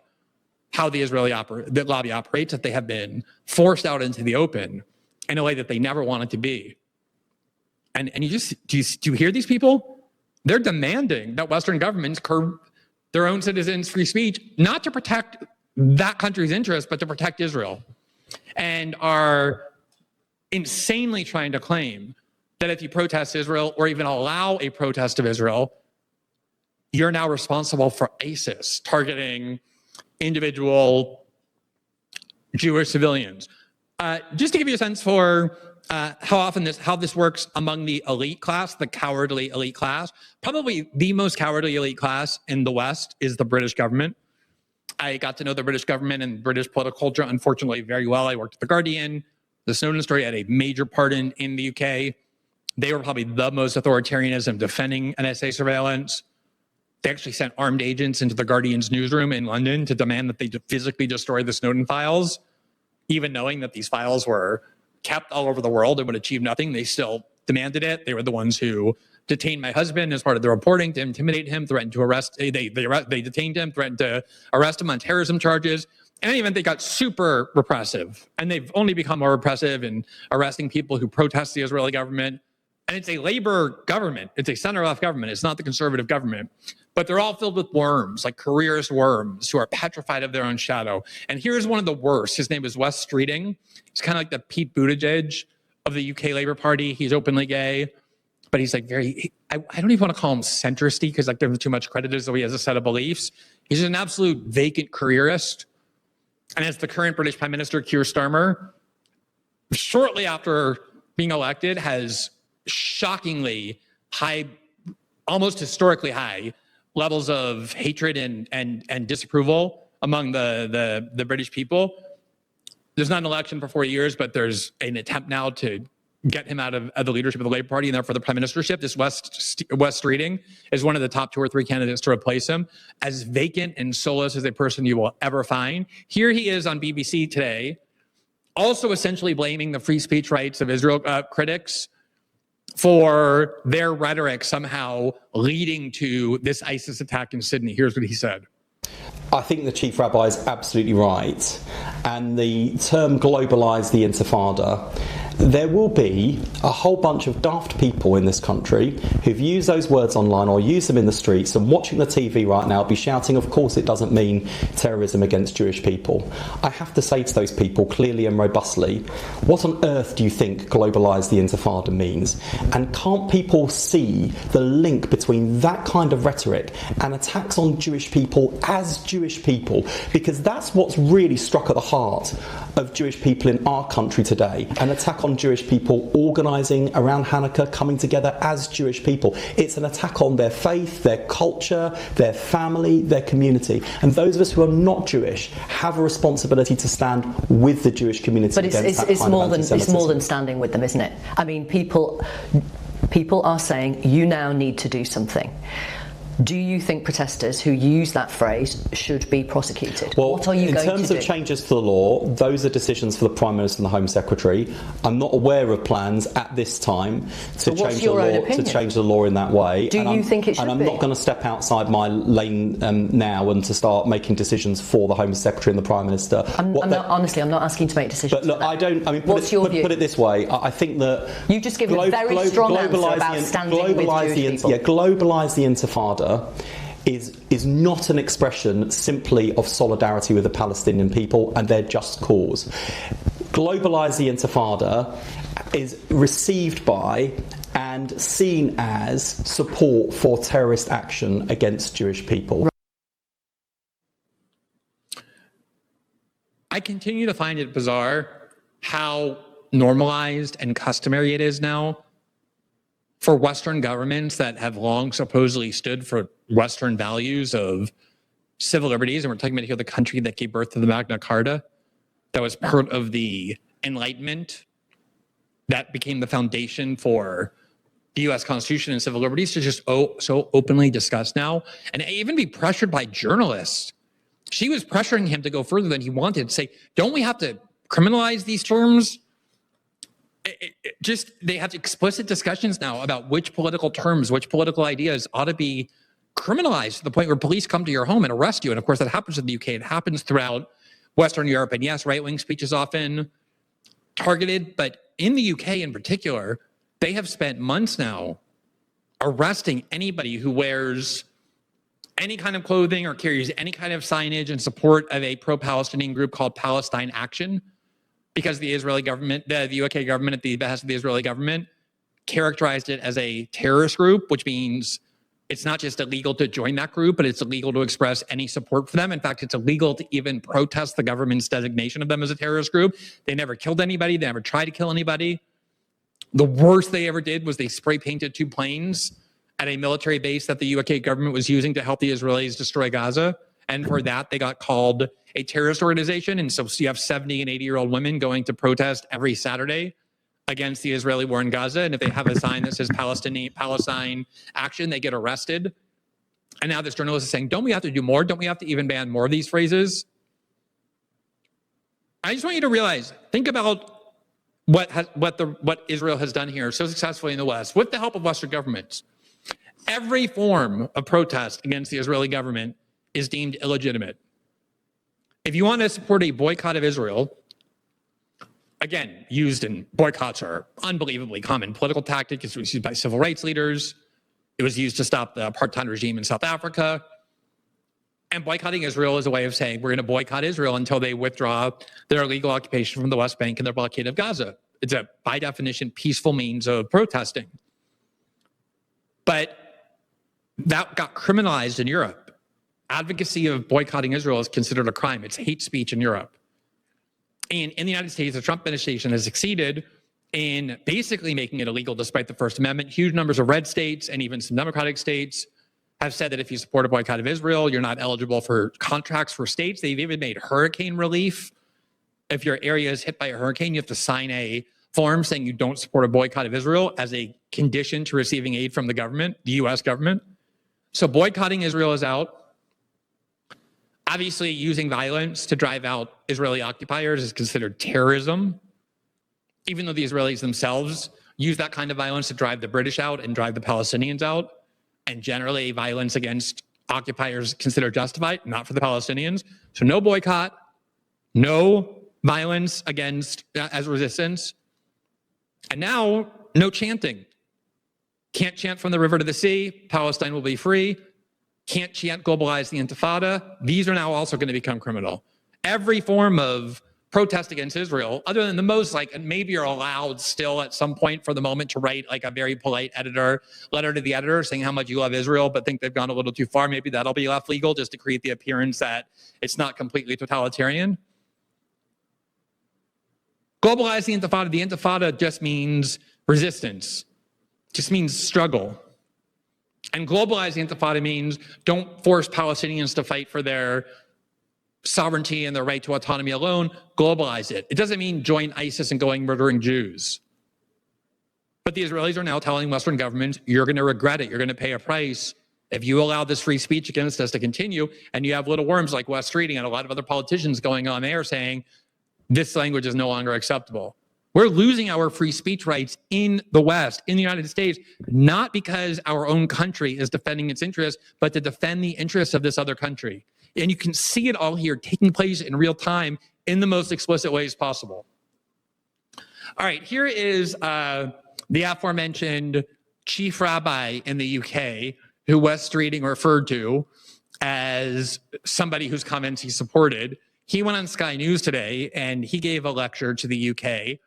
how the Israeli lobby operates, that they have been forced out into the open in a way that they never wanted to be. And do you hear these people? They're demanding that Western governments curb their own citizens' free speech, not to protect that country's interests, but to protect Israel. And are insanely trying to claim that if you protest Israel or even allow a protest of Israel, you're now responsible for ISIS targeting individual Jewish civilians. Just to give you a sense for how this works among the elite class, the cowardly elite class, probably the most cowardly elite class in the West is the British government. I got to know the British government and British political culture, unfortunately, very well. I worked at The Guardian. The Snowden story had a major part in the UK. They were probably the most authoritarianism defending NSA surveillance. They actually sent armed agents into The Guardian's newsroom in London to demand that they physically destroy the Snowden files, even knowing that these files were kept all over the world and would achieve nothing. They still demanded it. They were the ones who detained my husband as part of the reporting to intimidate him, threatened to arrest. They detained him, threatened to arrest him on terrorism charges. In any event, they got super repressive, and they've only become more repressive in arresting people who protest the Israeli government. And it's a labor government. It's a center-left government. It's not the conservative government. But they're all filled with worms, like careerist worms, who are petrified of their own shadow. And here's one of the worst. His name is Wes Streeting. He's kind of like the Pete Buttigieg of the UK Labour Party. He's openly gay. But he's like I don't even want to call him centristy because like there's too much credit as though he has a set of beliefs. He's an absolute vacant careerist. And as the current British Prime Minister, Keir Starmer, shortly after being elected, has shockingly high, almost historically high levels of hatred and disapproval among the British people. There's not an election for 4 years, but there's an attempt now to get him out of the leadership of the Labour Party and therefore the prime ministership. This Wes Streeting is one of the top 2 or 3 candidates to replace him. As vacant and soulless as a person you will ever find. Here he is on BBC today, also essentially blaming the free speech rights of Israel critics for their rhetoric somehow leading to this ISIS attack in Sydney. Here's what he said. I think the Chief Rabbi is absolutely right. And the term globalise the Intifada there will be a whole bunch of daft people in this country who've used those words online or use them in the streets and watching the TV right now be shouting, of course it doesn't mean terrorism against Jewish people. I have to say to those people clearly and robustly, what on earth do you think globalise the Intifada means? And can't people see the link between that kind of rhetoric and attacks on Jewish people as Jewish people? Because that's what's really struck at the heart of Jewish people in our country today. An attack on Jewish people organising around Hanukkah, coming together as Jewish people. It's an attack on their faith, their culture, their family, their community. And those of us who are not Jewish have a responsibility to stand with the Jewish community. But it's more than standing with them, isn't it? I mean, people are saying you now need to do something. Do you think protesters who use that phrase should be prosecuted? Well, what are you going to do? In terms of changes to the law, those are decisions for the Prime Minister and the Home Secretary. I'm not aware of plans at this time to change the law in that way. Do you think it should be? And I'm not going to step outside my lane now and to start making decisions for the Home Secretary and the Prime Minister. I'm not asking to make decisions. But look, what's your view? Put it this way. I think that you just given a very strong answer about standing with Jewish people. Yeah, globalise the Intifada is not an expression simply of solidarity with the Palestinian people and their just cause. Globalise the Intifada is received by and seen as support for terrorist action against Jewish people. I continue to find it bizarre how normalized and customary it is now for Western governments that have long supposedly stood for Western values of civil liberties, and we're talking about here the country that gave birth to the Magna Carta, that was part of the Enlightenment, that became the foundation for the U.S. Constitution and civil liberties, to just so openly discuss now, and even be pressured by journalists. She was pressuring him to go further than he wanted, to say, don't we have to criminalize these terms? They have explicit discussions now about which political terms, which political ideas ought to be criminalized to the point where police come to your home and arrest you. And of course, that happens in the UK. It happens throughout Western Europe. And yes, right-wing speech is often targeted, but in the UK in particular, they have spent months now arresting anybody who wears any kind of clothing or carries any kind of signage in support of a pro-Palestinian group called Palestine Action, because the Israeli government, the UK government, at the behest of the Israeli government, characterized it as a terrorist group, which means it's not just illegal to join that group, but it's illegal to express any support for them. In fact, it's illegal to even protest the government's designation of them as a terrorist group. They never killed anybody. They never tried to kill anybody. The worst they ever did was they spray painted 2 planes at a military base that the UK government was using to help the Israelis destroy Gaza. And for that, they got called a terrorist organization. And so you have 70 and 80-year-old women going to protest every Saturday against the Israeli war in Gaza. And if they have a sign that says Palestine Action, they get arrested. And now this journalist is saying, don't we have to do more? Don't we have to even ban more of these phrases? I just want you to realize, think about what Israel has done here so successfully in the West with the help of Western governments. Every form of protest against the Israeli government is deemed illegitimate. If you want to support a boycott of Israel, again, boycotts are unbelievably common political tactic. It was used by civil rights leaders. It was used to stop the apartheid regime in South Africa. And boycotting Israel is a way of saying we're going to boycott Israel until they withdraw their illegal occupation from the West Bank and their blockade of Gaza. It's a, by definition, peaceful means of protesting. But that got criminalized in Europe. Advocacy of boycotting Israel is considered a crime. It's hate speech in Europe. And in the United States, the Trump administration has succeeded in basically making it illegal despite the First Amendment. Huge numbers of red states and even some Democratic states have said that if you support a boycott of Israel, you're not eligible for contracts for states. They've even made hurricane relief. If your area is hit by a hurricane, you have to sign a form saying you don't support a boycott of Israel as a condition to receiving aid from the government, the US government. So boycotting Israel is out. Obviously, using violence to drive out Israeli occupiers is considered terrorism, even though the Israelis themselves use that kind of violence to drive the British out and drive the Palestinians out. And generally, violence against occupiers considered justified, not for the Palestinians. So no boycott, no violence against as resistance. And now, no chanting. Can't chant from the river to the sea, Palestine will be free. Can't chant globalize the Intifada. These are now also going to become criminal. Every form of protest against Israel, other than the most, like, maybe you're allowed still at some point for the moment to write like a very polite letter to the editor saying how much you love Israel, but think they've gone a little too far. Maybe that'll be left legal just to create the appearance that it's not completely totalitarian. Globalize the Intifada just means resistance, just means struggle. And globalize the Intifada means don't force Palestinians to fight for their sovereignty and their right to autonomy alone. Globalize it. It doesn't mean join ISIS and going murdering Jews. But the Israelis are now telling Western governments, you're going to regret it. You're going to pay a price if you allow this free speech against us to continue. And you have little worms like Wes Reading and a lot of other politicians going on there saying this language is no longer acceptable. We're losing our free speech rights in the West, in the United States, not because our own country is defending its interests, but to defend the interests of this other country. And you can see it all here taking place in real time in the most explicit ways possible. All right, here is the aforementioned chief rabbi in the UK, who Wes Reading referred to as somebody whose comments he supported. He went on Sky News today and he gave a lecture to the UK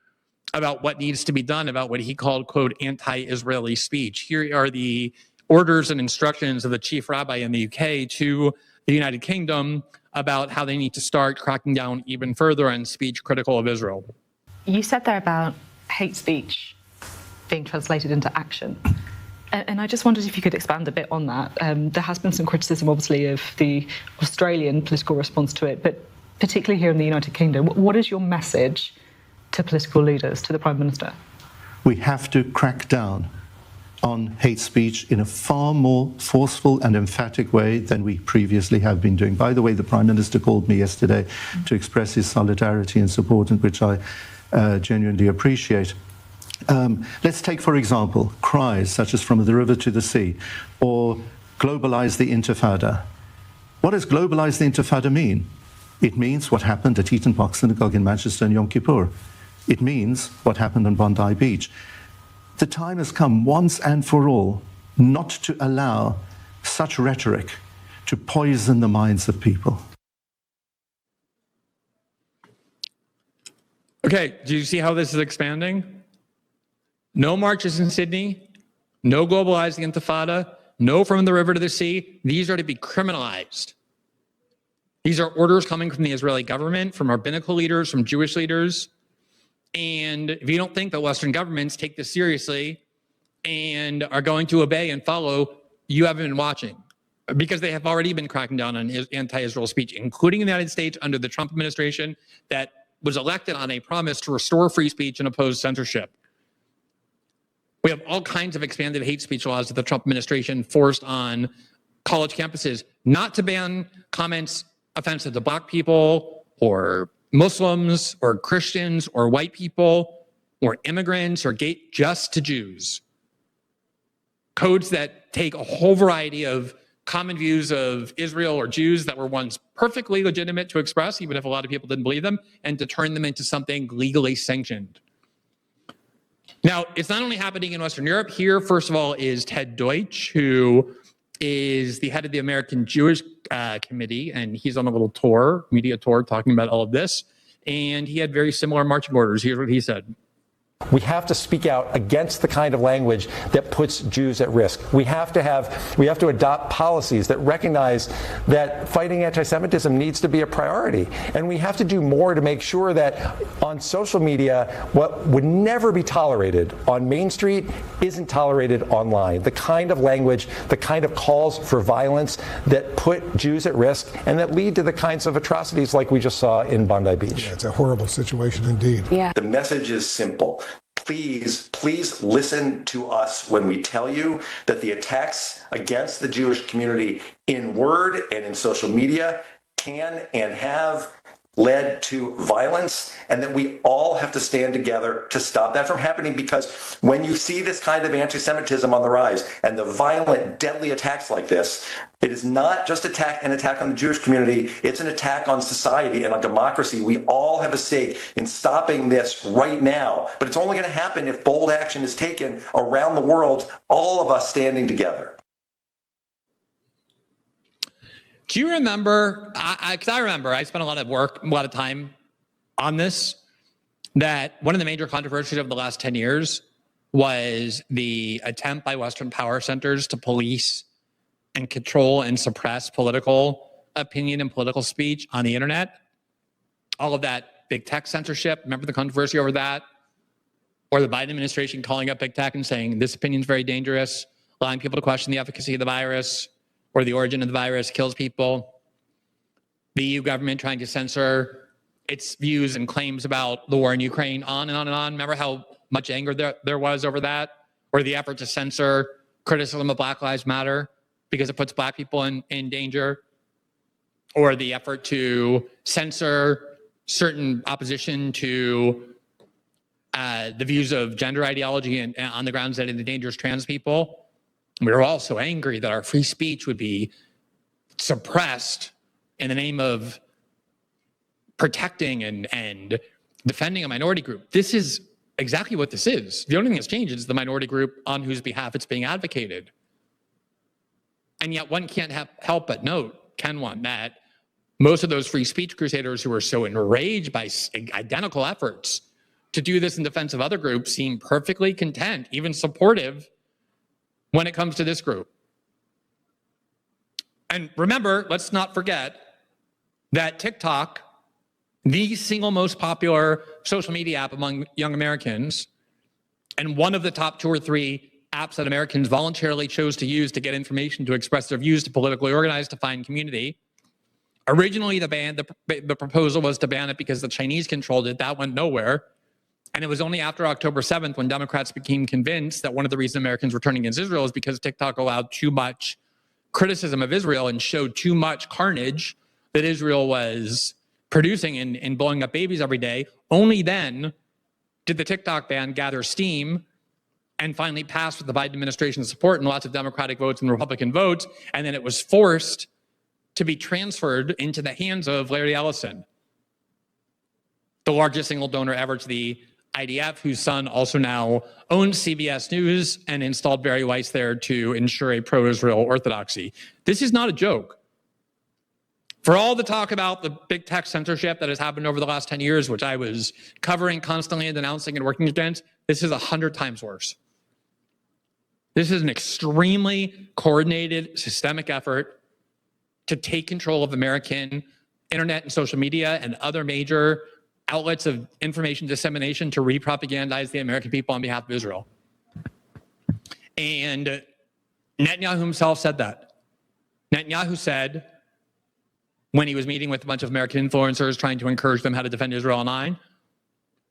about what needs to be done about what he called, quote, anti-Israeli speech. Here are the orders and instructions of the chief rabbi in the UK to the United Kingdom about how they need to start cracking down even further on speech critical of Israel. You said there about hate speech being translated into action. And I just wondered if you could expand a bit on that. There has been some criticism, obviously, of the Australian political response to it, but particularly here in the United Kingdom. What is your message to political leaders, to the Prime Minister? We have to crack down on hate speech in a far more forceful and emphatic way than we previously have been doing. By the way, the Prime Minister called me yesterday to express his solidarity and support, which I genuinely appreciate. Let's take, for example, cries such as from the river to the sea, or globalize the Intifada. What does globalize the Intifada mean? It means what happened at Eton Park Synagogue in Manchester and Yom Kippur. It means what happened on Bondi Beach. The time has come once and for all not to allow such rhetoric to poison the minds of people. Okay, do you see how this is expanding? No marches in Sydney, no globalize the Intifada, no from the river to the sea. These are to be criminalized. These are orders coming from the Israeli government, from rabbinical leaders, from Jewish leaders. And if you don't think that Western governments take this seriously and are going to obey and follow, you haven't been watching, because they have already been cracking down on anti-Israel speech, including in the United States under the Trump administration that was elected on a promise to restore free speech and oppose censorship. We have all kinds of expanded hate speech laws that the Trump administration forced on college campuses, not to ban comments offensive to Black people or Muslims or Christians or white people or immigrants or gay, just to Jews. Codes that take a whole variety of common views of Israel or Jews that were once perfectly legitimate to express, even if a lot of people didn't believe them, and to turn them into something legally sanctioned. Now, it's not only happening in Western Europe. Here, first of all, is Ted Deutsch, who is the head of the American Jewish Committee, and he's on a little tour, media tour, talking about all of this. And he had very similar marching orders. Here's what he said. We have to speak out against the kind of language that puts Jews at risk. We have to adopt policies that recognize that fighting anti-Semitism needs to be a priority. And we have to do more to make sure that on social media, what would never be tolerated on Main Street isn't tolerated online. The kind of language, the kind of calls for violence that put Jews at risk and that lead to the kinds of atrocities like we just saw in Bondi Beach. Yeah, it's a horrible situation indeed. Yeah. The message is simple. Please listen to us when we tell you that the attacks against the Jewish community in word and in social media can and have led to violence, and that we all have to stand together to stop that from happening. Because when you see this kind of anti-Semitism on the rise and the violent, deadly attacks like this, it is not just an attack on the Jewish community, it's an attack on society and on democracy. We all have a stake in stopping this right now, but it's only going to happen if bold action is taken around the world, all of us standing together. Do you remember, because I remember, I spent a lot of time on this, that one of the major controversies of the last 10 years was the attempt by Western power centers to police and control and suppress political opinion and political speech on the internet. All of that big tech censorship, remember the controversy over that? Or the Biden administration calling up big tech and saying this opinion is very dangerous, allowing people to question the efficacy of the virus or the origin of the virus kills people. The EU government trying to censor its views and claims about the war in Ukraine, on and on and on. Remember how much anger there was over that? Or the effort to censor criticism of Black Lives Matter because it puts Black people in danger? Or the effort to censor certain opposition to the views of gender ideology and on the grounds that it endangers trans people? We were all so angry that our free speech would be suppressed in the name of protecting and defending a minority group. This is exactly what this is. The only thing that's changed is the minority group on whose behalf it's being advocated. And yet one can't help but note, can one, that most of those free speech crusaders who were so enraged by identical efforts to do this in defense of other groups seem perfectly content, even supportive, when it comes to this group. And remember, let's not forget that TikTok, the single most popular social media app among young Americans, and one of the top 2 or 3 apps that Americans voluntarily chose to use to get information, to express their views, to politically organize, to find community. Originally, the proposal was to ban it because the Chinese controlled it. That went nowhere. And it was only after October 7th when Democrats became convinced that one of the reasons Americans were turning against Israel is because TikTok allowed too much criticism of Israel and showed too much carnage that Israel was producing and blowing up babies every day. Only then did the TikTok ban gather steam and finally pass with the Biden administration's support and lots of Democratic votes and Republican votes. And then it was forced to be transferred into the hands of Larry Ellison, the largest single donor ever to the IDF, whose son also now owns CBS News and installed Barry Weiss there to ensure a pro-Israel orthodoxy. This is not a joke. For all the talk about the big tech censorship that has happened over the last 10 years, which I was covering constantly and denouncing and working against, this is 100 times worse. This is an extremely coordinated, systemic effort to take control of American internet and social media and other major outlets of information dissemination to re-propagandize the American people on behalf of Israel. And Netanyahu himself said that. Netanyahu said, when he was meeting with a bunch of American influencers trying to encourage them how to defend Israel online,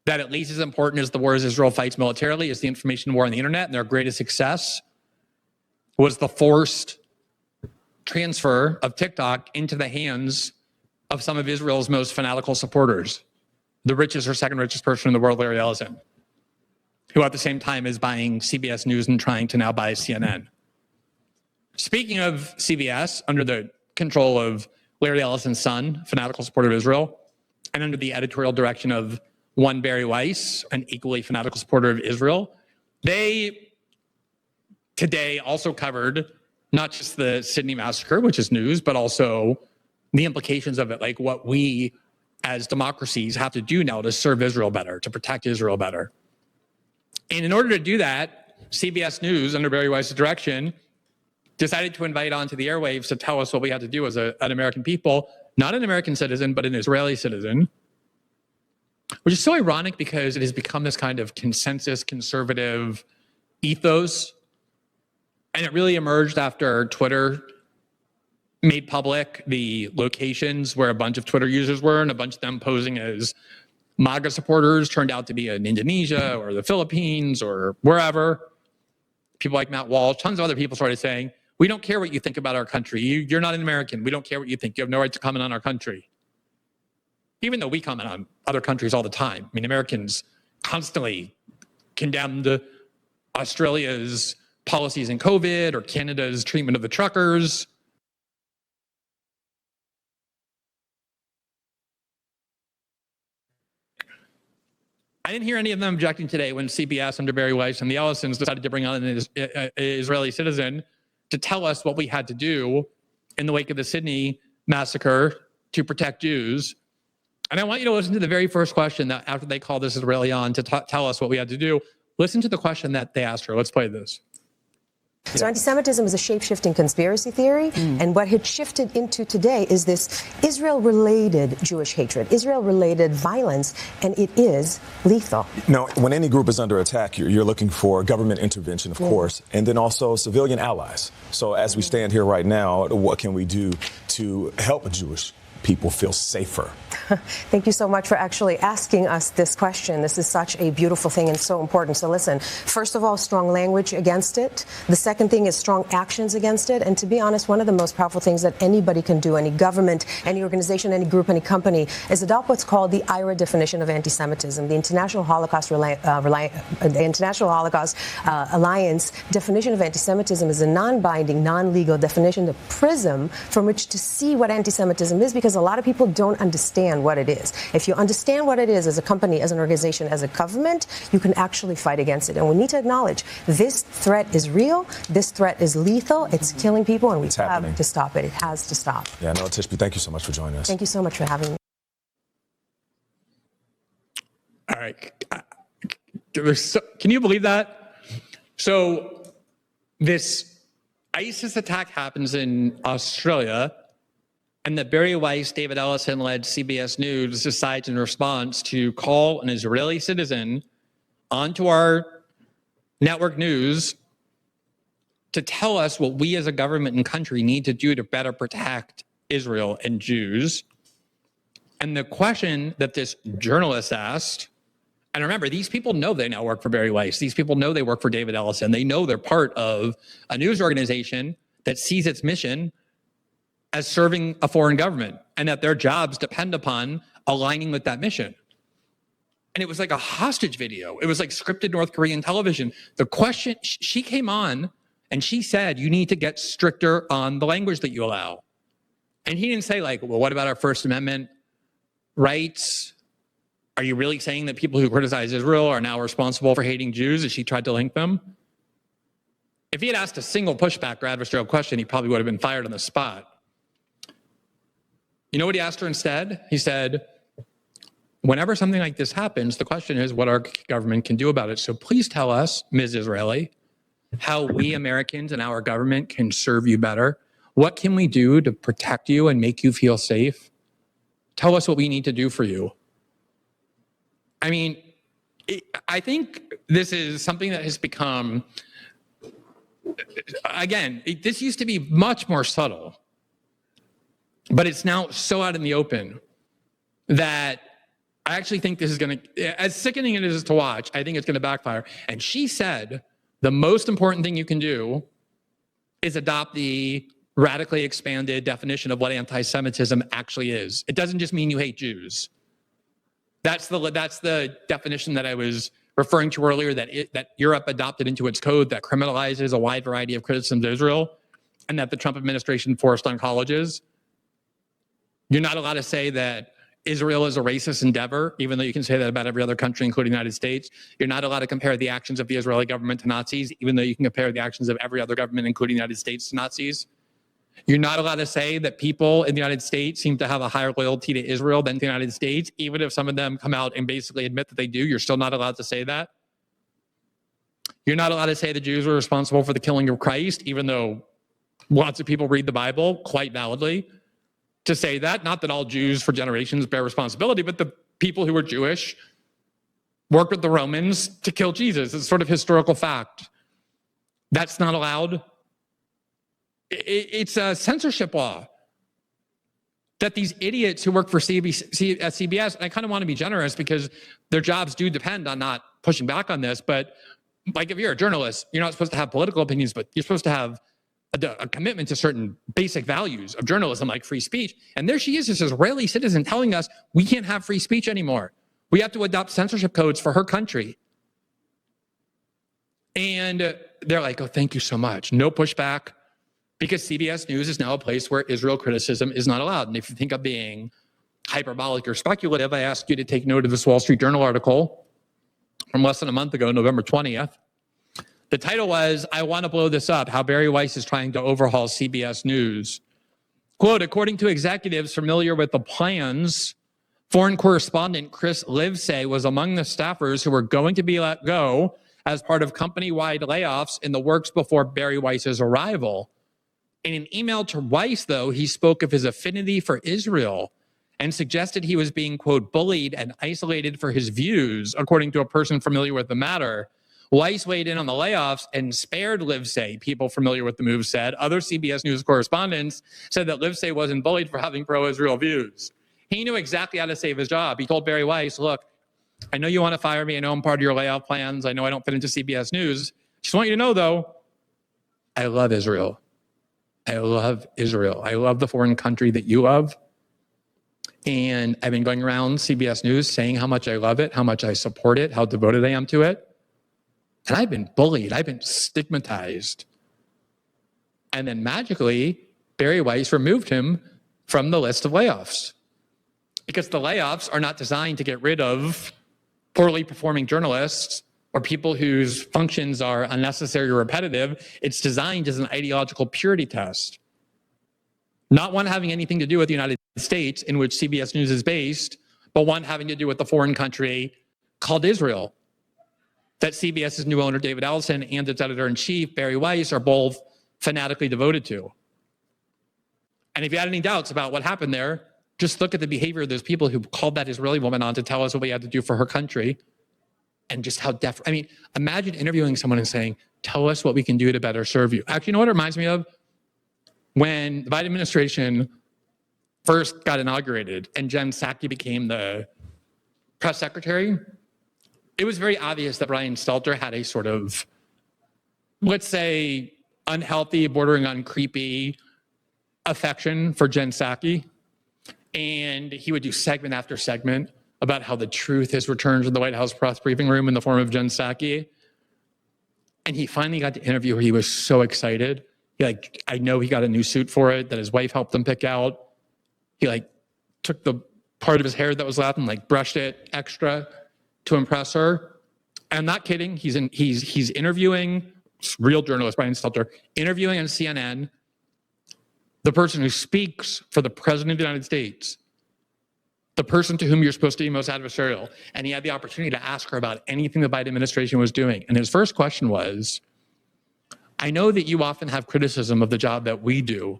that at least as important as the wars Israel fights militarily is the information war on the internet, and their greatest success was the forced transfer of TikTok into the hands of some of Israel's most fanatical supporters, the richest or second richest person in the world, Larry Ellison, who at the same time is buying CBS News and trying to now buy CNN. Speaking of CBS, under the control of Larry Ellison's son, fanatical supporter of Israel, and under the editorial direction of one Barry Weiss, an equally fanatical supporter of Israel, they today also covered not just the Sydney massacre, which is news, but also the implications of it, like what we as democracies have to do now to serve Israel better, to protect Israel better. And in order to do that, CBS News, under Barry Weiss's direction, decided to invite onto the airwaves to tell us what we had to do as an American people, not an American citizen, but an Israeli citizen, which is so ironic because it has become this kind of consensus conservative ethos. And it really emerged after Twitter made public the locations where a bunch of Twitter users were, and a bunch of them posing as MAGA supporters turned out to be in Indonesia or the Philippines or wherever. People like Matt Walsh, tons of other people started saying, we don't care what you think about our country. You're not an American. We don't care what you think. You have no right to comment on our country. even though we comment on other countries all the time. I mean, Americans constantly condemned Australia's policies in COVID or Canada's treatment of the truckers. I didn't hear any of them objecting today when CBS under Barry Weiss and the Ellisons decided to bring on an Israeli citizen to tell us what we had to do in the wake of the Sydney massacre to protect Jews. And I want you to listen to the very first question that after they called this Israeli on to tell us what we had to do. Listen to the question that they asked her. Let's play this. So anti-Semitism is a shape-shifting conspiracy theory, and what it shifted into today is this Israel-related Jewish hatred, Israel-related violence, and it is lethal. Now, when any group is under attack, you're looking for government intervention, of course, and then also civilian allies. So as we stand here right now, what can we do to help Jewish people feel safer? Thank you so much for actually asking us this question. This is such a beautiful thing and so important. So listen, first of all, strong language against it. The second thing is strong actions against it. And to be honest, one of the most powerful things that anybody can do, any government, any organization, any group, any company, is adopt what's called the IRA definition of anti-Semitism, the International Holocaust Alliance definition of anti-Semitism is a non-binding, non-legal definition, the prism from which to see what anti-Semitism is, because a lot of people don't understand what it is. If you understand what it is as a company, as an organization, as a government, you can actually fight against it. And we need to acknowledge this threat is real. This threat is lethal. It's killing people, and we have to stop it. It has to stop. Yeah, no, Tishby, thank you so much for joining us. Thank you so much for having me. All right. Can you believe that? So this ISIS attack happens in Australia, and that Barry Weiss, David Ellison-led CBS News decides in response to call an Israeli citizen onto our network news to tell us what we as a government and country need to do to better protect Israel and Jews. And the question that this journalist asked, and remember, these people know they now work for Barry Weiss. These people know they work for David Ellison. They know they're part of a news organization that sees its mission as serving a foreign government, and that their jobs depend upon aligning with that mission. And it was like a hostage video. It was like scripted North Korean television. The question, she came on and she said, you need to get stricter on the language that you allow. And he didn't say like, well, what about our First Amendment rights? Are you really saying that people who criticize Israel are now responsible for hating Jews, as she tried to link them? If he had asked a single pushback or adversarial question, he probably would have been fired on the spot. You know what he asked her instead? He said, whenever something like this happens, the question is what our government can do about it. So please tell us, Ms. Israeli, how we Americans and our government can serve you better. What can we do to protect you and make you feel safe? Tell us what we need to do for you. I mean, I think this is something that has become, again, this used to be much more subtle. But it's now so out in the open that I actually think this is going to, as sickening as it is to watch, I think it's going to backfire. And she said the most important thing you can do is adopt the radically expanded definition of what anti-Semitism actually is. It doesn't just mean you hate Jews. That's the definition that I was referring to earlier, that Europe adopted into its code that criminalizes a wide variety of criticisms of Israel, and that the Trump administration forced on colleges. You're not allowed to say that Israel is a racist endeavor, even though you can say that about every other country, including the United States. You're not allowed to compare the actions of the Israeli government to Nazis, even though you can compare the actions of every other government, including the United States, to Nazis. You're not allowed to say that people in the United States seem to have a higher loyalty to Israel than to the United States, even if some of them come out and basically admit that they do. You're still not allowed to say that. You're not allowed to say the Jews were responsible for the killing of Christ, even though lots of people read the Bible quite validly to say that. Not that all Jews for generations bear responsibility, but the people who were Jewish worked with the Romans to kill Jesus. It's sort of historical fact. That's not allowed. It's a censorship law that these idiots who work for CBS, and I kind of want to be generous because their jobs do depend on not pushing back on this, but like if you're a journalist, you're not supposed to have political opinions, but you're supposed to have a commitment to certain basic values of journalism like free speech. And there she is, this Israeli citizen telling us we can't have free speech anymore. We have to adopt censorship codes for her country. And they're like, oh, thank you so much. No pushback, because CBS News is now a place where Israel criticism is not allowed. And if you think of being hyperbolic or speculative, I ask you to take note of this Wall Street Journal article from less than a month ago, November 20th. The title was, I want to blow this up, how Barry Weiss is trying to overhaul CBS News. Quote, according to executives familiar with the plans, foreign correspondent Chris Livesay was among the staffers who were going to be let go as part of company-wide layoffs in the works before Barry Weiss's arrival. In an email to Weiss, though, he spoke of his affinity for Israel and suggested he was being, quote, bullied and isolated for his views, according to a person familiar with the matter. Weiss weighed in on the layoffs and spared Livesay, people familiar with the move said. Other CBS News correspondents said that Livesay wasn't bullied for having pro-Israel views. He knew exactly how to save his job. He told Barry Weiss, look, I know you want to fire me. I know I'm part of your layoff plans. I know I don't fit into CBS News. Just want you to know, though, I love Israel. I love Israel. I love the foreign country that you love. And I've been going around CBS News saying how much I love it, how much I support it, how devoted I am to it. And I've been bullied. I've been stigmatized. And then magically, Barry Weiss removed him from the list of layoffs. Because the layoffs are not designed to get rid of poorly performing journalists or people whose functions are unnecessary or repetitive. It's designed as an ideological purity test. Not one having anything to do with the United States, in which CBS News is based, but one having to do with the foreign country called Israel, that CBS's new owner, David Ellison, and its editor-in-chief, Barry Weiss, are both fanatically devoted to. And if you had any doubts about what happened there, just look at the behavior of those people who called that Israeli woman on to tell us what we had to do for her country, and just how I mean, imagine interviewing someone and saying, tell us what we can do to better serve you. Actually, you know what it reminds me of? When the Biden administration first got inaugurated and Jen Psaki became the press secretary, it was very obvious that Brian Stelter had a sort of, let's say, unhealthy, bordering on creepy affection for Jen Psaki. And he would do segment after segment about how the truth has returned to the White House press briefing room in the form of Jen Psaki. And he finally got to interview her. He was so excited. I know he got a new suit for it that his wife helped him pick out. He took the part of his hair that was left and brushed it extra to impress her. And I'm not kidding. He's interviewing, real journalist Brian Stelter, interviewing on CNN the person who speaks for the president of the United States, the person to whom you're supposed to be most adversarial. And he had the opportunity to ask her about anything the Biden administration was doing. And his first question was, I know that you often have criticism of the job that we do.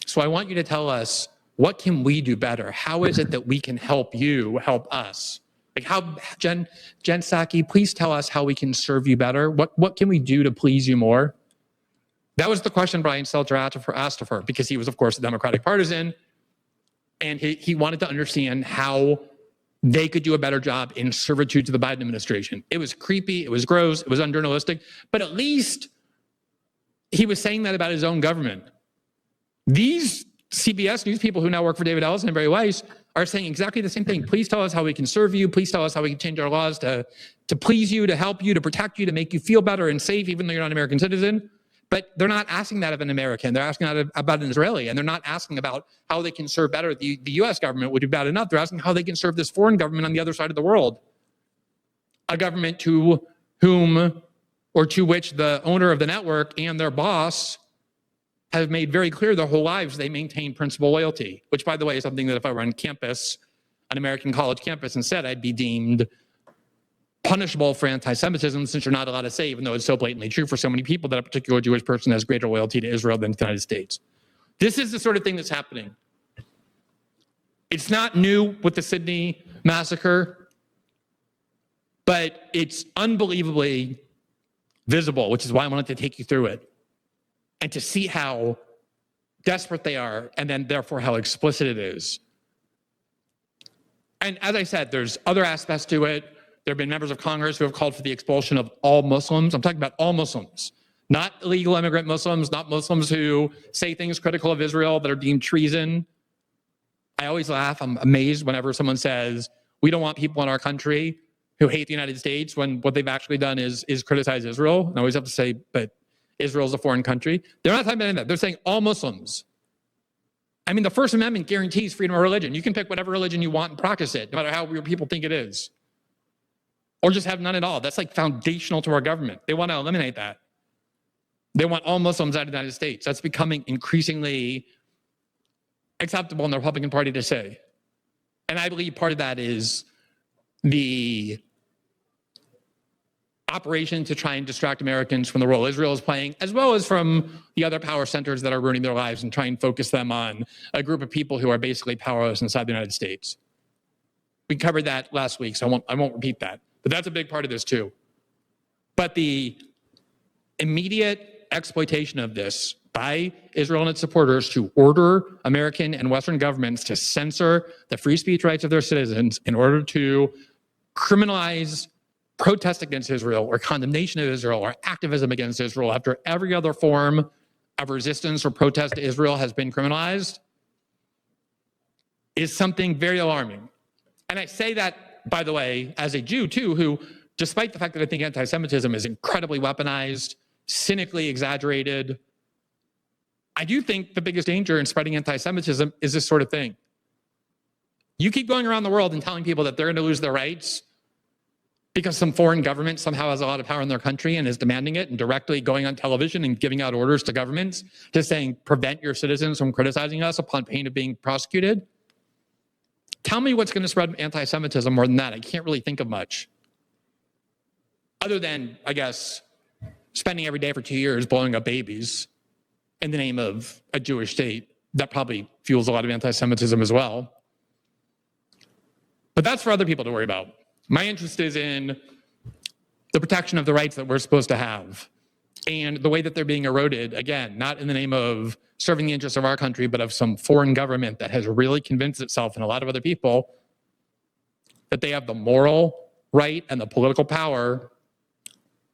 So I want you to tell us, what can we do better? How is it that we can help you help us? Jen Psaki, please tell us how we can serve you better. What can we do to please you more? That was the question Brian Stelter asked of her, because he was, of course, a Democratic partisan. And he wanted to understand how they could do a better job in servitude to the Biden administration. It was creepy, it was gross, it was unjournalistic, but at least he was saying that about his own government. These CBS News people who now work for David Ellison and Barry Weiss are saying exactly the same thing. Please tell us how we can serve you. Please tell us how we can change our laws to please you, to help you, to protect you, to make you feel better and safe, even though you're not an American citizen. But they're not asking that of an American. They're asking that about an Israeli. And they're not asking about how they can serve better. The U.S. government would do bad enough. They're asking how they can serve this foreign government on the other side of the world. A government to whom or to which the owner of the network and their boss have made very clear their whole lives they maintain principal loyalty, which, by the way, is something that if I were on campus, an American college campus, and said, I'd be deemed punishable for anti-Semitism, since you're not allowed to say, even though it's so blatantly true for so many people, that a particular Jewish person has greater loyalty to Israel than to the United States. This is the sort of thing that's happening. It's not new with the Sydney massacre, but it's unbelievably visible, which is why I wanted to take you through it, and to see how desperate they are, and then therefore how explicit it is. And as I said, there's other aspects to it. There have been members of Congress who have called for the expulsion of all Muslims. I'm talking about all Muslims, Not illegal immigrant Muslims, not Muslims who say things critical of Israel that are deemed treason. I always laugh. I'm amazed whenever someone says, we don't want people in our country who hate the United States, when what they've actually done is criticize Israel. And I always have to say, but Israel's a foreign country. They're not talking about that. They're saying all Muslims. I mean, the First Amendment guarantees freedom of religion. You can pick whatever religion you want and practice it, no matter how weird people think it is. Or just have none at all. That's like foundational to our government. They want to eliminate that. They want all Muslims out of the United States. That's becoming increasingly acceptable in the Republican Party to say. And I believe part of that is the operation to try and distract Americans from the role Israel is playing, as well as from the other power centers that are ruining their lives, and try and focus them on a group of people who are basically powerless inside the United States. We covered that last week, so I won't repeat that. But that's a big part of this too. But the immediate exploitation of this by Israel and its supporters to order American and Western governments to censor the free speech rights of their citizens in order to criminalize protest against Israel or condemnation of Israel or activism against Israel after every other form of resistance or protest to Israel has been criminalized is something very alarming. And I say that, by the way, as a Jew too, who, despite the fact that I think anti-Semitism is incredibly weaponized, cynically exaggerated, I do think the biggest danger in spreading anti-Semitism is this sort of thing. You keep going around the world and telling people that they're going to lose their rights because some foreign government somehow has a lot of power in their country and is demanding it, and directly going on television and giving out orders to governments to saying, prevent your citizens from criticizing us upon pain of being prosecuted. Tell me what's going to spread anti-Semitism more than that. I can't really think of much. Other than, I guess, spending every day for 2 years blowing up babies in the name of a Jewish state. That probably fuels a lot of anti-Semitism as well. But that's for other people to worry about. My interest is in the protection of the rights that we're supposed to have, and the way that they're being eroded, again, not in the name of serving the interests of our country, but of some foreign government that has really convinced itself and a lot of other people that they have the moral right and the political power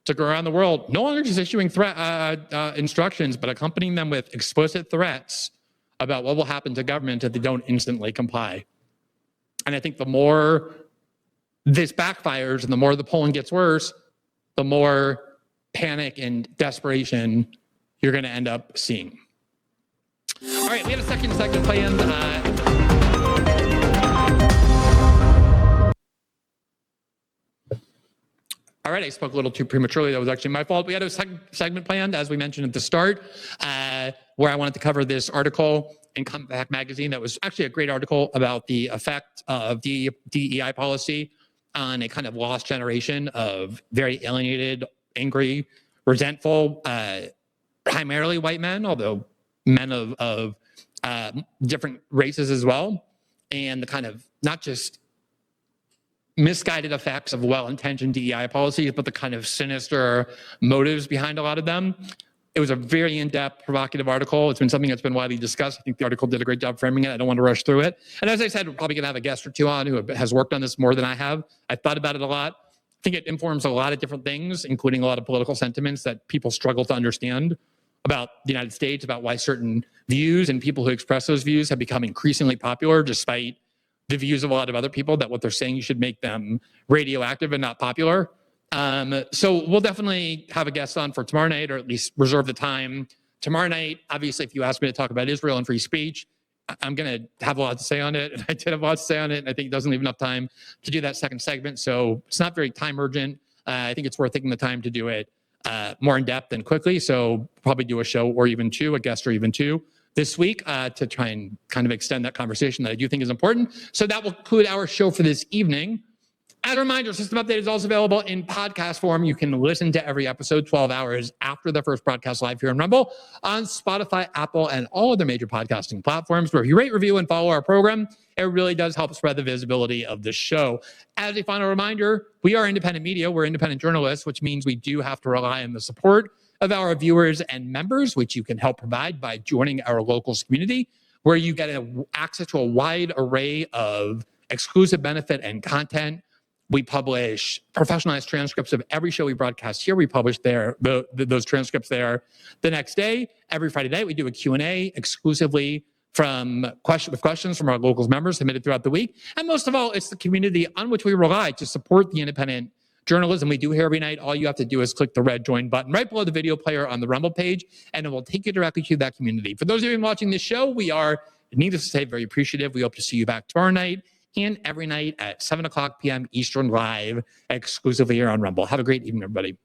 to go around the world, no longer just issuing instructions, but accompanying them with explicit threats about what will happen to government if they don't instantly comply. And I think the more this backfires and the more the polling gets worse, the more panic and desperation you're going to end up seeing. All right, we had a second segment planned. All right, I spoke a little too prematurely. That was actually my fault. We had a segment planned, as we mentioned at the start, where I wanted to cover this article in Comeback Magazine that was actually a great article about the effect of DEI policy on a kind of lost generation of very alienated, angry, resentful, primarily white men, although men of different races as well, and the kind of not just misguided effects of well-intentioned DEI policies, but the kind of sinister motives behind a lot of them. It was a very in-depth, provocative article. It's been something that's been widely discussed. I think the article did a great job framing it. I don't want to rush through it. And as I said, we're probably going to have a guest or two on who has worked on this more than I have. I thought about it a lot. I think it informs a lot of different things, including a lot of political sentiments that people struggle to understand about the United States, about why certain views and people who express those views have become increasingly popular, despite the views of a lot of other people that what they're saying should make them radioactive and not popular. So we'll definitely have a guest on for tomorrow night, or at least reserve the time. Tomorrow night, obviously, if you ask me to talk about Israel and free speech, I'm going to have a lot to say on it. And I did have a lot to say on it. And I think it doesn't leave enough time to do that second segment. So it's not very time urgent. I think it's worth taking the time to do it more in depth and quickly. So probably do a show or even two, a guest or even two this week to try and kind of extend that conversation that I do think is important. So that will conclude our show for this evening. As a reminder, System Update is also available in podcast form. You can listen to every episode 12 hours after the first broadcast live here on Rumble on Spotify, Apple, and all other major podcasting platforms, where if you rate, review, and follow our program, it really does help spread the visibility of the show. As a final reminder, we are independent media. We're independent journalists, which means we do have to rely on the support of our viewers and members, which you can help provide by joining our locals community, where you get access to a wide array of exclusive benefit and content, We publish professionalized transcripts of every show we broadcast here. We publish those transcripts there the next day. Every Friday night, we do a Q&A exclusively with questions from our local members submitted throughout the week. And most of all, it's the community on which we rely to support the independent journalism we do here every night. All you have to do is click the red join button right below the video player on the Rumble page, and it will take you directly to that community. For those of you watching this show, we are, needless to say, very appreciative. We hope to see you back tomorrow night and every night at 7 o'clock p.m. Eastern live exclusively here on Rumble. Have a great evening, everybody.